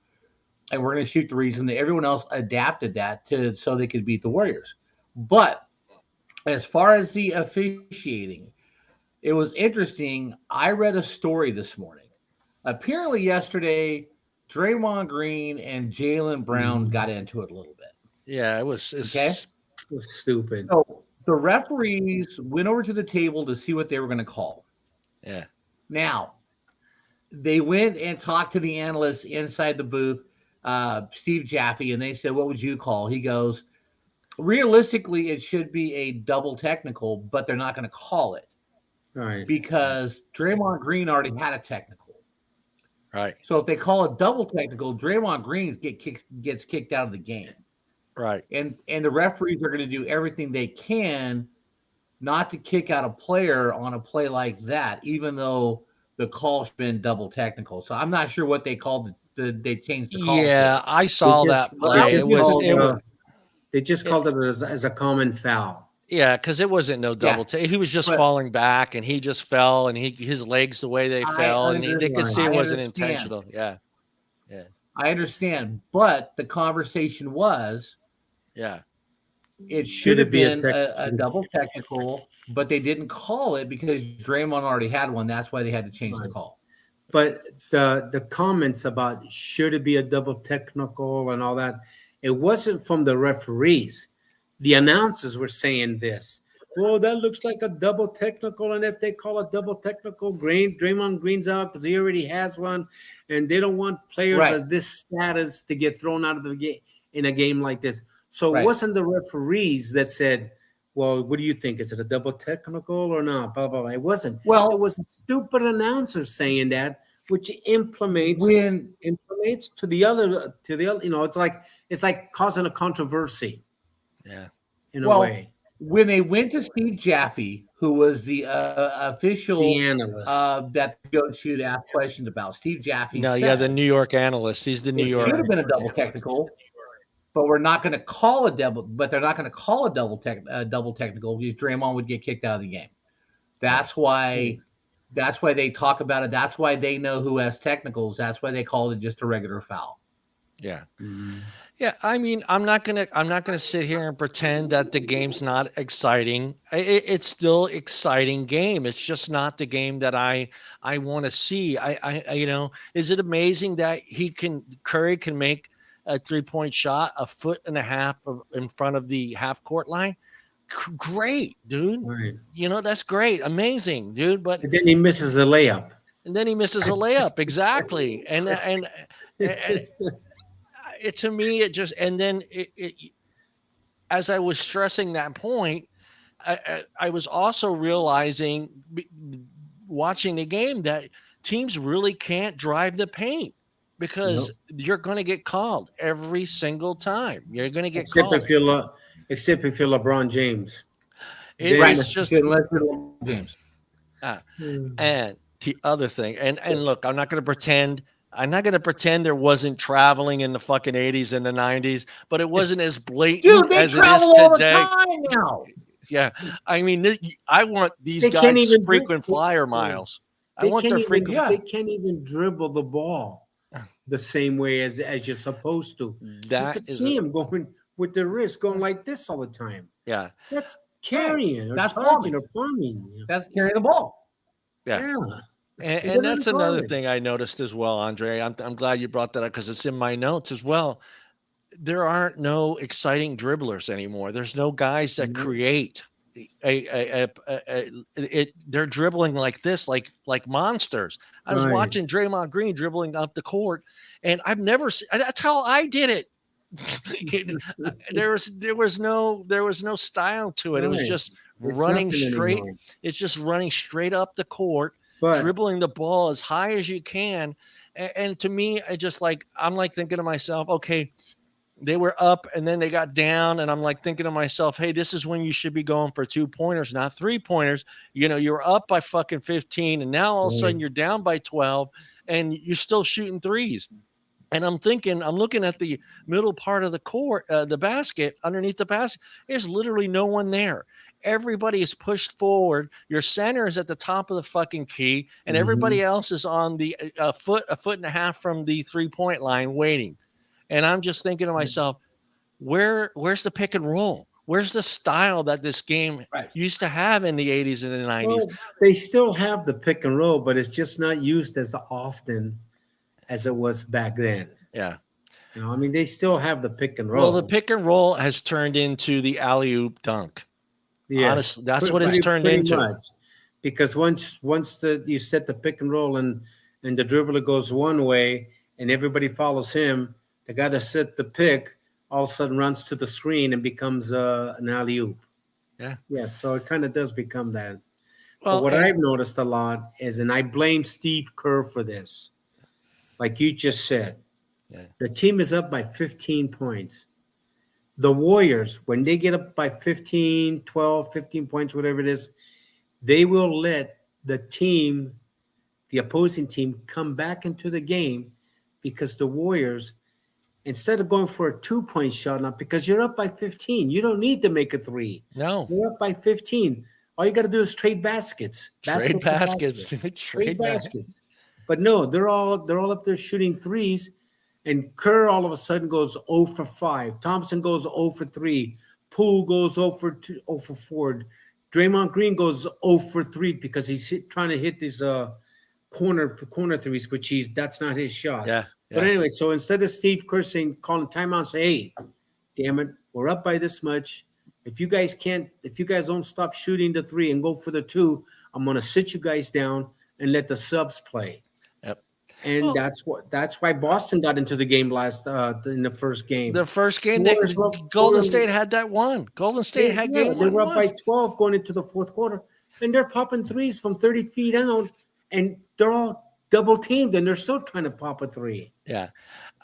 and we're going to shoot threes, and everyone else adapted that so they could beat the Warriors. But as far as the officiating, it was interesting. I read a story this morning. Apparently yesterday, Draymond Green and Jaylen Brown got into it a little bit. Yeah, it was stupid. So the referees went over to the table to see what they were going to call. Yeah. Now, they went and talked to the analysts inside the booth, Steve Jaffe, and they said, "What would you call?" He goes, "Realistically, it should be a double technical, but they're not going to call it Right. because Draymond Green already had a technical. Right. So if they call a double technical, Draymond Green gets kicked out of the game. Right. And the referees are going to do everything they can not to kick out a player on a play like that, even though the call's been double technical. So I'm not sure what they called they changed the call Yeah, to. I saw that play. They just called it as a common foul. Yeah, because it wasn't no double take. He was just falling back, and he just fell, and his legs the way they fell, and they could see it wasn't intentional. Yeah, yeah. I understand, but the conversation was, it should have been a double technical, but they didn't call it because Draymond already had one. That's why they had to change the call. But the comments about should it be a double technical and all that, it wasn't from the referees. The announcers were saying this. Well, that looks like a double technical, and if they call a double technical, Draymond Green's out because he already has one, and they don't want players of this status to get thrown out of the game in a game like this. So it wasn't the referees that said, well, what do you think? Is it a double technical or not? Blah, blah, blah. It wasn't. Well, it was a stupid announcer saying that, which implements to the other, you know, it's like causing a controversy. Yeah. In a way. When they went to Steve Jaffe, who was the official analyst that they go to ask questions about, Steve Jaffe. The New York analyst. He's the New York. It should have been a double technical, but we're not going to call a double. But they're not going to call a double technical because Draymond would get kicked out of the game. That's why. That's why they talk about it. That's why they know who has technicals. That's why they called it just a regular foul. Yeah. Mm-hmm. Yeah. I mean, I'm not gonna sit here and pretend that the game's not exciting. It's still exciting game. It's just not the game that I want to see. I you know, is it amazing that Curry can make a 3-point shot a foot and a half in front of the half court line? Great, dude. Right. You know, that's great. Amazing, dude. But then he misses a layup. Exactly. And it, to me, it just, and then as I was stressing that point, I was also realizing watching the game that teams really can't drive the paint because you're going to get called every single time. You're going to get called. Except if you're LeBron James. It's just LeBron James. And the other thing, and look, I'm not going to pretend there wasn't traveling in the fucking 80s and the 90s, but it wasn't as blatant as it is today. Now. Yeah. I mean, I want these guys frequent flyer miles. I want their frequent. They can't even dribble the ball the same way as you're supposed to. You can see him going with the wrist going like this all the time. Yeah. That's carrying. That's charging or plumbing. That's carrying the ball. Yeah. And that's another thing I noticed as well, Andre. I'm glad you brought that up because it's in my notes as well. There aren't no exciting dribblers anymore. There's no guys that create they're dribbling like this, like monsters. I was watching Draymond Green dribbling up the court, and I've never seen. That's how I did it. There was no style to it. It was just running straight. Anymore. It's just running straight up the court. Dribbling the ball as high as you can. And to me, I'm like thinking to myself, okay, they were up and then they got down. And I'm like thinking to myself, hey, this is when you should be going for 2-pointers, not 3-pointers. You know, you're up by fucking 15 and now all of a sudden you're down by 12 and you're still shooting threes. And I'm looking at the middle part of the court, the basket, underneath the basket. There's literally no one there. Everybody is pushed forward. Your center is at the top of the fucking key, and everybody else is on the a foot and a half from the 3-point line waiting. And I'm just thinking to myself, where's the pick and roll? Where's the style that this game used to have in the 80s and the 90s? Well, they still have the pick and roll, but it's just not used as often as it was back then. Yeah. You know, I mean, they still have the pick and roll. Well, the pick and roll has turned into the alley-oop dunk. Yes, Honestly, that's what it's turned pretty into. much. Because once you set the pick and roll and the dribbler goes one way and everybody follows him, the guy that set the pick all of a sudden runs to the screen and becomes an alley oop. Yeah. Yeah, so it kind of does become that. But Well, what and I've noticed a lot is, and I blame Steve Kerr for this, like you just said, yeah, the team is up by 15 points. The Warriors, when they get up by 15, 12, 15 points, whatever it is, they will let the opposing team, come back into the game because the Warriors, instead of going for a 2-point shot now, because you're up by 15, you don't need to make a three. no You're up by 15. All you got to do is trade baskets. trade Basket to baskets, basket. dude, Trade trade baskets. baskets. But no, they're all up there shooting threes. And Kerr all of a sudden goes 0 for 5. Thompson goes 0 for 3. Poole goes 0 for 2, 0 for 4. Draymond Green goes 0 for 3 because he's trying to hit these corner threes, which that's not his shot. Yeah, But yeah. anyway, so instead of Steve Kerr calling timeout, say, hey, damn it, we're up by this much. If you guys don't stop shooting the 3 and go for the 2, I'm gonna sit you guys down and let the subs play. Yep. And Well, that's why Boston got into the game in the first game. the first game, Warriors were- Golden State had that one. Golden State had they game were up one. by 12 going into the fourth quarter, and they're popping threes from 30 feet out, and they're all double teamed, and they're still trying to pop a 3. Yeah.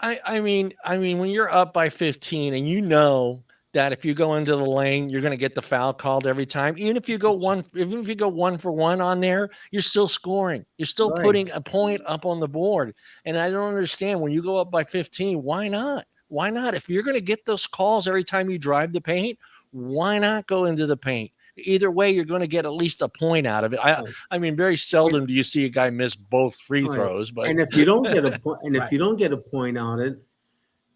I mean, when you're up by 15 and you know that if you go into the lane, you're going to get the foul called every time. Even if you go 1 for 1 on there, you're still scoring. You're still Right. putting a point up on the board. And I don't understand, when you go up by 15, why not? Why not? If you're going to get those calls every time you drive the paint, why not go into the paint? Either way, you're going to get at least a point out of it. I mean, very seldom do you see a guy miss both free Right. throws, but And if you don't get a point, and if Right. you don't get a point on it,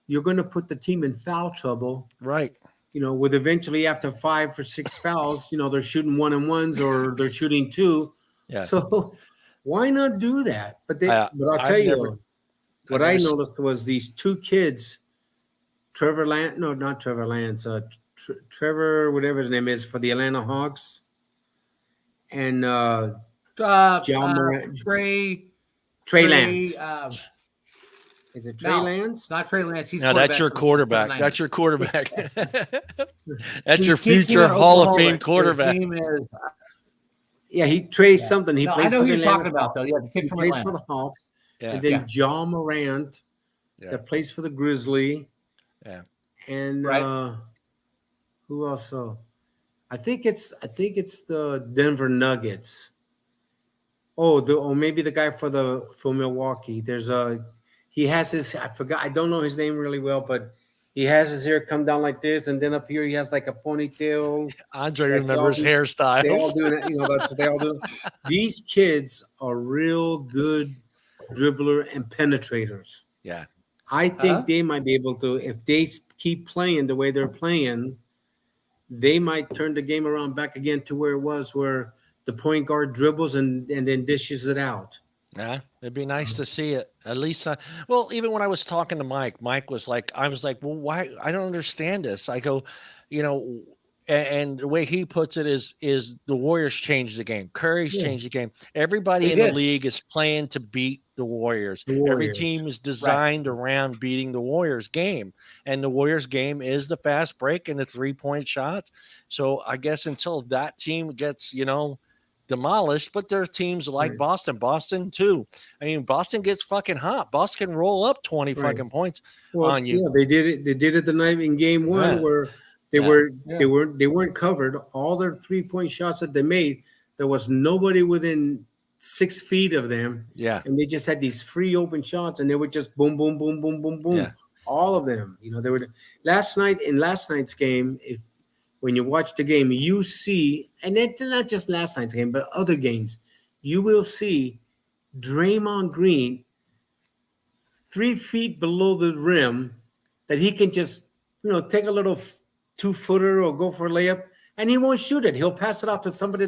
you're going to put the team in foul trouble. right. With eventually after 5 or 6 fouls, they're shooting 1-on-1s or they're shooting 2. Yeah. So why not do that? But I'll I've tell you, never- what I noticed was these 2 kids, Trevor Lance, no, not Trevor Lance, Trevor, whatever his name is, for the Atlanta Hawks, and John Morant, Trey Lance. Is it Trey No, Lance? Not Trey Lance. He's No, that's your quarterback. quarterback. That's your quarterback. That's He your came future in Hall of Oklahoma. Fame His quarterback. name is, Yeah, he Trey's something. He no, plays I know for who the you're talking Atlanta about, though. Yeah, the kid He from plays Atlanta. for the Hawks. Yeah. And then Yeah. John Morant, Yeah. that plays for the Grizzly. Yeah. And Right. who else? I think it's the Denver Nuggets. Or maybe the guy for Milwaukee. He has I don't know his name really well, but he has his hair come down like this, and then up here he has like a ponytail. Andre Like remembers they all hairstyles. do that, that's what they all do. These kids are real good dribbler and penetrators. Yeah. I think they might be able to, if they keep playing the way they're playing, they might turn the game around back again to where it was, where the point guard dribbles and then dishes it out. Yeah, it'd be nice to see it. At least, well, even when I was talking to Mike was like, I was like, well, why? I don't understand this. I go, and the way he puts it is the Warriors changed the game. Curry's changed the game. Everybody in the league is playing to beat the Warriors. Every team is designed around beating the Warriors game. And the Warriors game is the fast break and the 3-point shots. So I guess until that team gets, demolished, but there's teams like Boston too. I mean, Boston gets fucking hot. Boston can roll up 20 fucking points on you. Yeah, they did it the night in game 1 where they weren't covered. All their 3-point shots that they made, there was nobody within 6 feet of them. Yeah. And they just had these free open shots, and they were just boom, boom, boom, boom, boom, boom. Yeah. All of them. They were last night's game, when you watch the game, you see, and it's not just last night's game, but other games, you will see Draymond Green 3 feet below the rim, that he can just, take a little 2-footer or go for a layup, and he won't shoot it. He'll pass it off to somebody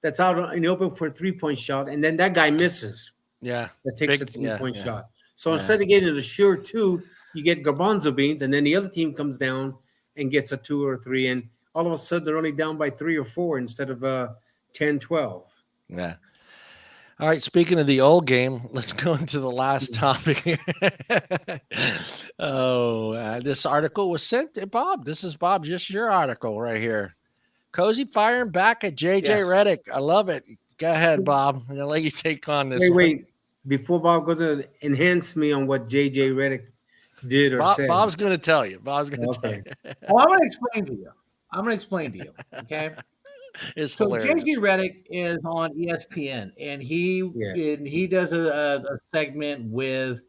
that's out in the open for a 3-point shot, and then that guy misses. Yeah. That takes a 3-point shot. So instead of getting a sure 2, you get garbanzo beans, and then the other team comes down and gets a 2 or 3, and all of a sudden they're only down by 3 or 4 instead of 10, 12. Yeah. All right. Speaking of the old game, let's go into the last topic here. This article was sent to Bob. This is Bob, just your article right here. Cousy firing back at JJ Yes. Redick. I love it. Go ahead, Bob. I'm gonna let you take on this. Wait. Before Bob goes to enhance me on what JJ Redick did or said. Bob's gonna tell you. Bob's gonna tell you. Well, I'm gonna explain to you. Okay. It's So hilarious. JJ Redick is on ESPN, and he does a segment with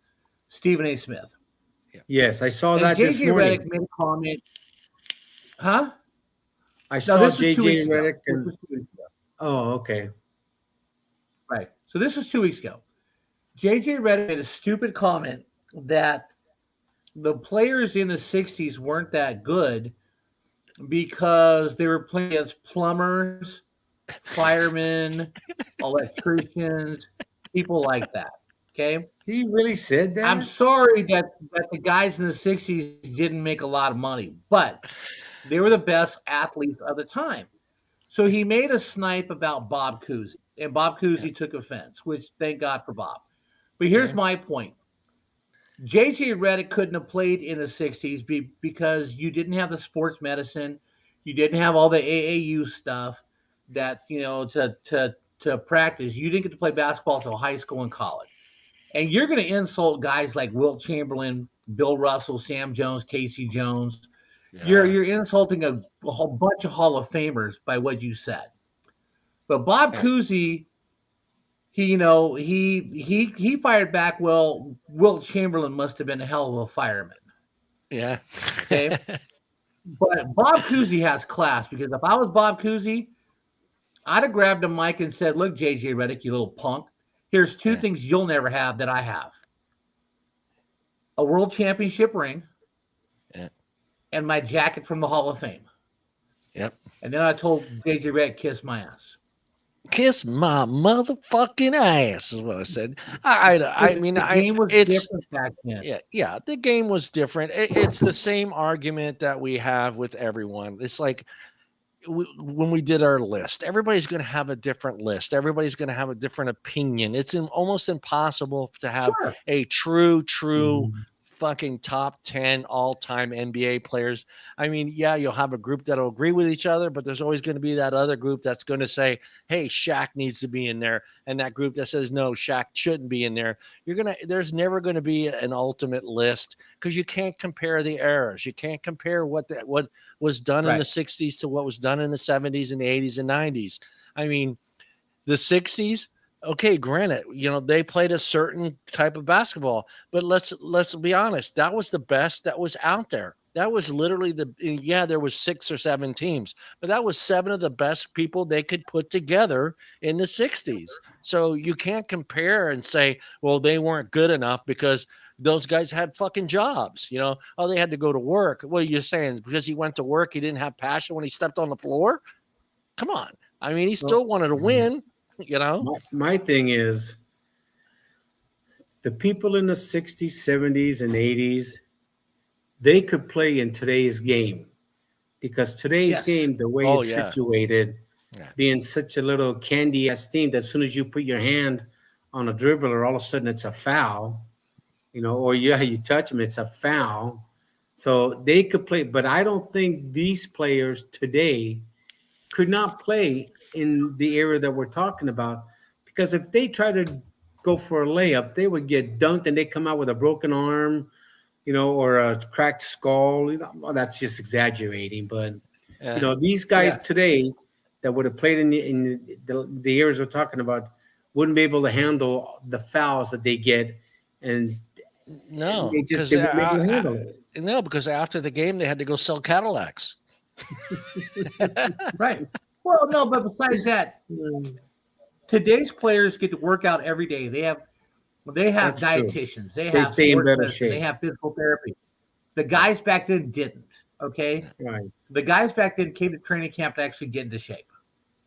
Stephen A. Smith. Yes, I saw And that this JJ morning. Redick made a comment. Huh? I saw this was 2 JJ weeks ago. Redick. This And, was 2 weeks ago. oh, okay. Right. So this was 2 weeks ago. JJ Redick made a stupid comment that the players in the 60s weren't that good because they were playing against plumbers, firemen, electricians, people like that. Okay. He really said that? I'm sorry that the guys in the 60s didn't make a lot of money, but they were the best athletes of the time. So he made a snipe about Bob Cousy, and Bob Cousy took offense, which thank God for Bob. But here's my point. JJ Redick couldn't have played in the 60s because you didn't have the sports medicine. You didn't have all the AAU stuff that, to practice. You didn't get to play basketball until high school and college. And you're going to insult guys like Wilt Chamberlain, Bill Russell, Sam Jones, Casey Jones. Yeah. You're insulting a whole bunch of Hall of Famers by what you said. But Bob Cousy, he fired back. Well, Wilt Chamberlain must have been a hell of a fireman. Yeah. Okay. But Bob Cousy has class, because if I was Bob Cousy, I'd have grabbed a mic and said, "Look, JJ Redick, you little punk. Here's two things you'll never have that I have: a world championship ring, and my jacket from the Hall of Fame." Yep. And then I told JJ Redick, "Kiss my ass." Kiss my motherfucking ass is what I said. I mean, the game was different back then. Yeah, the game was different. It's the same argument that we have with everyone. It's like when we did our list, everybody's going to have a different list. Everybody's going to have a different opinion. It's almost impossible to have a true fucking top 10 all-time NBA players. I mean, yeah, you'll have a group that'll agree with each other, but there's always going to be that other group that's going to say, "Hey, Shaq needs to be in there," and that group that says, "No, Shaq shouldn't be in there." There's never going to be an ultimate list, because you can't compare the eras. You can't compare what was done in the 60s to what was done in the 70s and the 80s and 90s. I mean, the 60s, okay, granted, they played a certain type of basketball, but let's be honest, that was the best that was out there. That was literally there was 6 or 7 teams, but that was 7 of the best people they could put together in the 60s. So you can't compare and say, well, they weren't good enough because those guys had fucking jobs, oh, they had to go to work. Well, you're saying because he went to work, he didn't have passion when he stepped on the floor? Come on. I mean, he still wanted to win. My thing is, the people in the 60s, 70s, and 80s, they could play in today's game, because today's game, the way it's situated, being such a little candy ass team, that as soon as you put your hand on a dribbler, all of a sudden it's a foul, or you touch them, it's a foul. So they could play, but I don't think these players today could not play in the era that we're talking about, because if they try to go for a layup, they would get dunked and they come out with a broken arm, or a cracked skull. Well, that's just exaggerating, but these guys today that would have played in the eras we're talking about wouldn't be able to handle the fouls that they get, and no, they wouldn't be able to handle it. No, because after the game they had to go sell Cadillacs. Right. Well, no, but besides that, today's players get to work out every day. They have dietitians. They have stay in better shape. They have physical therapy. The guys back then didn't. Okay. Right. The guys back then came to training camp to actually get into shape.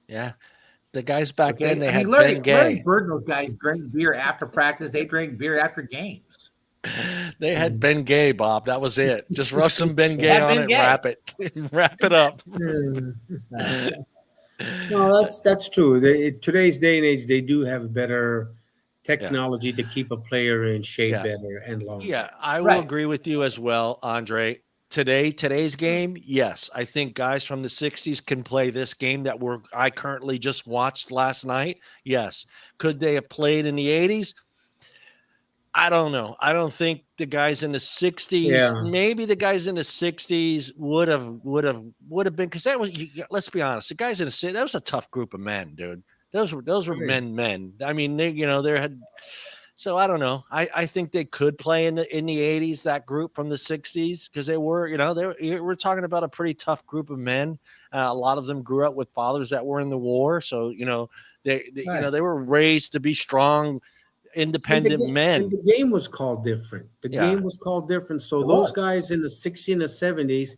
Yeah. The guys back then, they had Larry Ben Gay. Bird and those guys drank beer after practice. They drank beer after games. They had Ben Gay, Bob. That was it. Just rub some Ben Gay had on Ben it, Gay. wrap it up. No, that's true. Today's day and age, they do have better technology to keep a player in shape Yeah. better and longer. Yeah, I will Right. agree with you as well, Andre. Today's game, yes, I think guys from the 60s can play this game that I currently just watched last night. Yes. Could they have played in the 80s? I don't know. I don't think the guys in the 60s, maybe the guys in the 60s would have been, because that was, let's be honest, the guys in the 60s, that was a tough group of men, dude. Those were men. I mean, there had. So I don't know. I think they could play in the 80s, that group from the 60s, because they were, we're talking about a pretty tough group of men. A lot of them grew up with fathers that were in the war, so they were raised to be strong, independent men. And the game was called different. Game was called different. So those guys in the 60s and the 70s,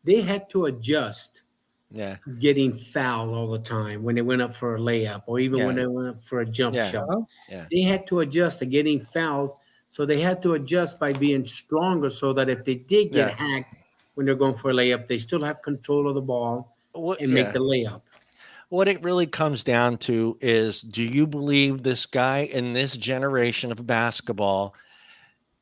they had to adjust. Yeah, getting fouled all the time when they went up for a layup, or even when they went up for a jump shot. Yeah. They had to adjust to getting fouled, so they had to adjust by being stronger, so that if they did get hacked when they're going for a layup, they still have control of the ball and make the layup. What it really comes down to is, do you believe this guy in this generation of basketball?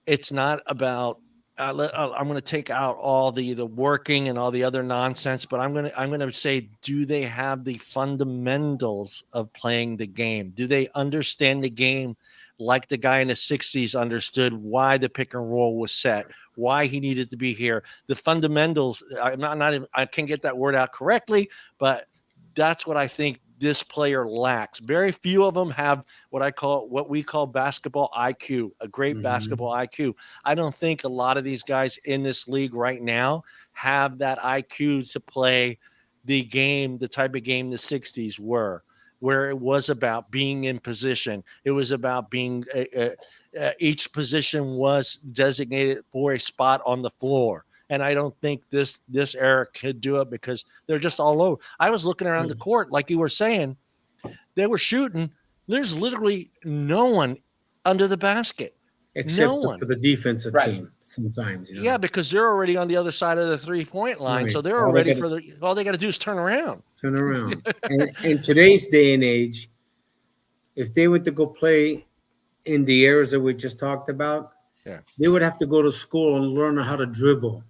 It's not about. I'm going to take out all the working and all the other nonsense, but I'm going to say, do they have the fundamentals of playing the game? Do they understand the game like the guy in the 60s understood why the pick and roll was set, why he needed to be here? The fundamentals. I can't get that word out correctly, but that's what I think this player lacks. Very few of them have what we call basketball IQ, a great basketball IQ. I don't think a lot of these guys in this league right now have that IQ to play the game, the type of game the 60s were, where it was about being in position. It was about being each position was designated for a spot on the floor. And I don't think this era could do it, because they're just all over. I was looking around the court, like you were saying, they were shooting. There's literally no one under the basket. Except for the defensive team sometimes. Yeah, because they're already on the other side of the 3-point line. So they're already all they got to do is turn around. And in today's day and age, if they were to go play in the areas that we just talked about, they would have to go to school and learn how to dribble.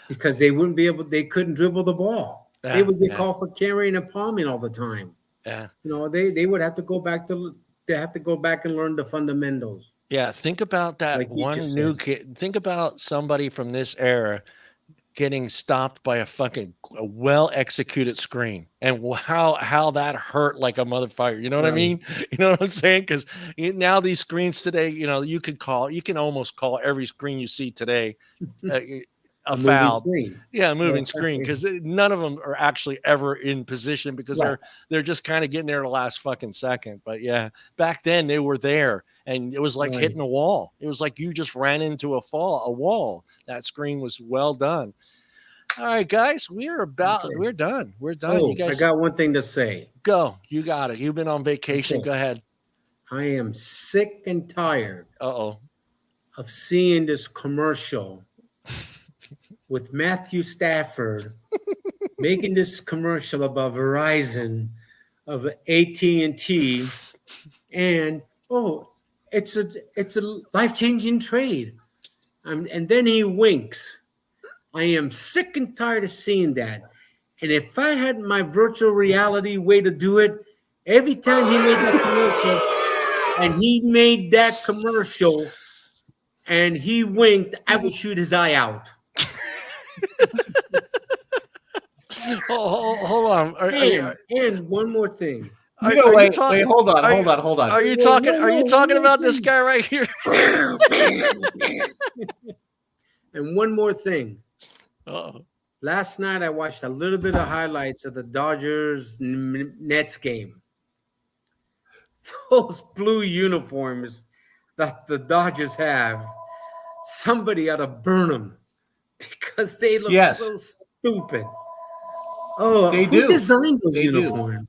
Because they couldn't dribble the ball. They would get called for carrying and palming all the time. Yeah. They would have to go back and learn the fundamentals. Yeah. Think about that, like one new kid. Think about somebody from this era getting stopped by a well-executed screen, and how that hurt like a motherfucker. You know what I mean? You know what I'm saying? Because now these screens today, you can almost call every screen you see today a foul. Yeah, a moving screen, because none of them are actually ever in position, because they're just kind of getting there the last fucking second. But yeah, back then they were there, and it was like hitting a wall. It was like you just ran into a wall. That screen was well done. All right, guys, we're done. We're done. Oh, you guys, I got one thing to say. Go. You got it. You've been on vacation. Go ahead. I am sick and tired of seeing this commercial with Matthew Stafford making this commercial about Verizon, of AT&T, and it's a life-changing trade. And then he winks. I am sick and tired of seeing that. And if I had my virtual reality way to do it, every time he made that commercial and he winked, I would shoot his eye out. Hold on. And one more thing. Wait, hold on. Are you talking about this guy right here? And one more thing. Uh-oh. Last night I watched a little bit of highlights of the Dodgers-Nets game. Those blue uniforms that the Dodgers have, somebody ought to burn them, because they look so stupid. Oh, who designed those uniforms?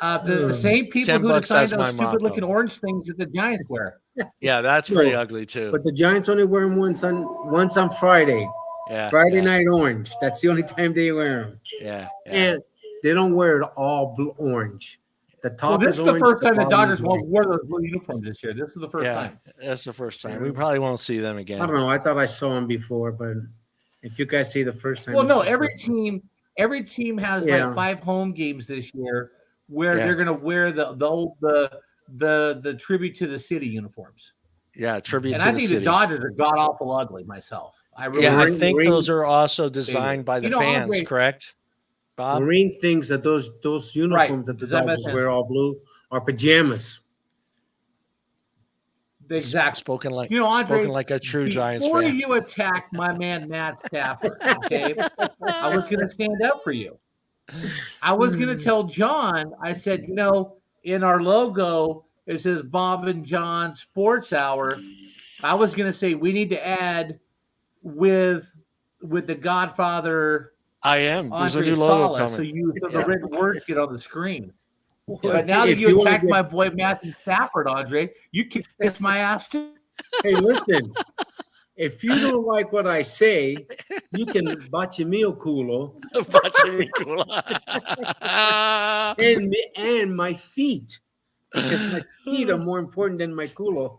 The same people who designed those stupid-looking orange things that the Giants wear. Yeah, that's pretty ugly too. But the Giants only wear them once on Friday. Yeah, Friday night orange. That's the only time they wear them. Yeah. And they don't wear it all blue orange. The top this is is the orange. first time the bottom Dodgers is won't white. wear those blue uniforms this year. This is the first time. That's the first time. We probably won't see them again. I don't know. I thought I saw them before, but if you guys see the first time, Well, it's no, the every first time. team has like 5 home games this year where they're going to wear the tribute to the city uniforms. Yeah, tribute and to I the think city. the Dodgers are god awful ugly myself. I think those are also designed by the fans, Andre, correct? Bob? Marine thinks that those uniforms that the Dodgers wear all blue are pajamas. Exactly. Spoken like Andre, spoken like a true Giants fan. Before you attack my man Matt Stafford, okay, I was going to stand up for you. I was going to tell John, I said, in our logo, it says Bob and John Sports Hour. I was going to say we need to add with the Godfather. There's a Andre new logo Sala, coming. so the written words get on the screen. Well, But now that you attacked my boy Matthew Stafford, Andre, you can kiss my ass too. Hey, listen. If you don't like what I say, you can bachimio culo. and my feet. Because my feet are more important than my culo.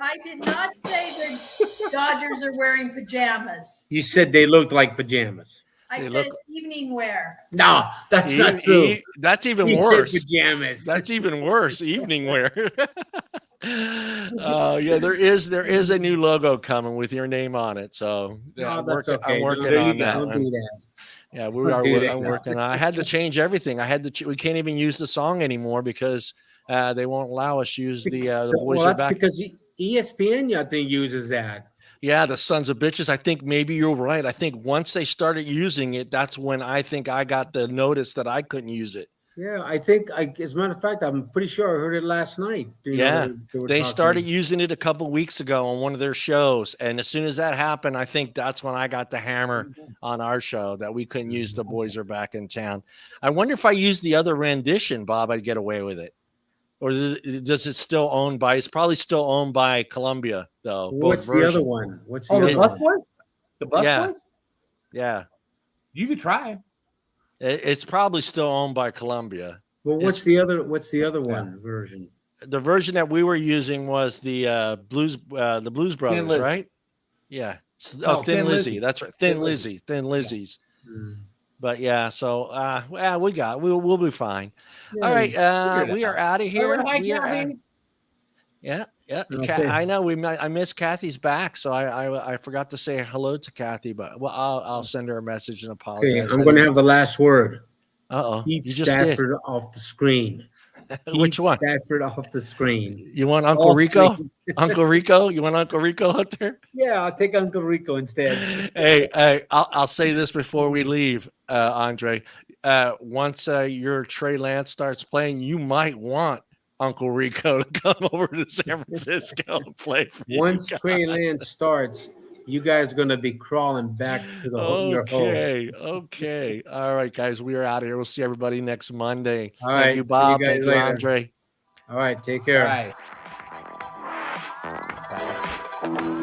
I did not say the Dodgers are wearing pajamas. You said they looked like pajamas. I said it's evening wear. No, that's not true. That's even He worse. said pajamas. That's even worse. Evening wear. There is a new logo coming with your name on it. So I'm working on that. Don't do that. Yeah, I'm working on. I had to change everything. We can't even use the song anymore because they won't allow us use the boys well, are that's back. because ESPN, I think, uses that. Yeah, the sons of bitches. I think maybe you're right. I think once they started using it, that's when I think I got the notice that I couldn't use it. Yeah, I think, as a matter of fact, I'm pretty sure I heard it last night. They started using it a couple weeks ago on one of their shows. And as soon as that happened, I think that's when I got the hammer on our show that we couldn't use the boys are back in town. I wonder if I used the other rendition, Bob, I'd get away with it. Or does it still owned by? It's probably still owned by Columbia, though. What's the other one? What's the other one? The Bus Boys? Yeah. You could try. It's probably still owned by Columbia. Well, what's the other one version? The version that we were using was the Blues Brothers, right? Yeah. Thin Lizzy. That's right. Thin Lizzy's. Yeah. But yeah, so we'll be fine. Yeah, all right, we are out of here. Yeah. Okay. I know I missed Kathy's back, so I forgot to say hello to Kathy, but I'll send her a message and apologize. Okay, I'm going to have the last word. Keep Stafford off the screen. Which one? Stafford off the screen. You want Uncle Rico? Uncle Rico? You want Uncle Rico out there? Yeah, I'll take Uncle Rico instead. Hey, I'll say this before we leave, Andre. Once your Trey Lance starts playing, you might want Uncle Rico to come over to San Francisco and play for you. Once Trey Lance starts, you guys are going to be crawling back to your home. Okay. All right, guys, we are out of here. We'll see everybody next Monday. All right. Thank you, Bob. You Thank you, Andre. All right. Take care. All right. Bye.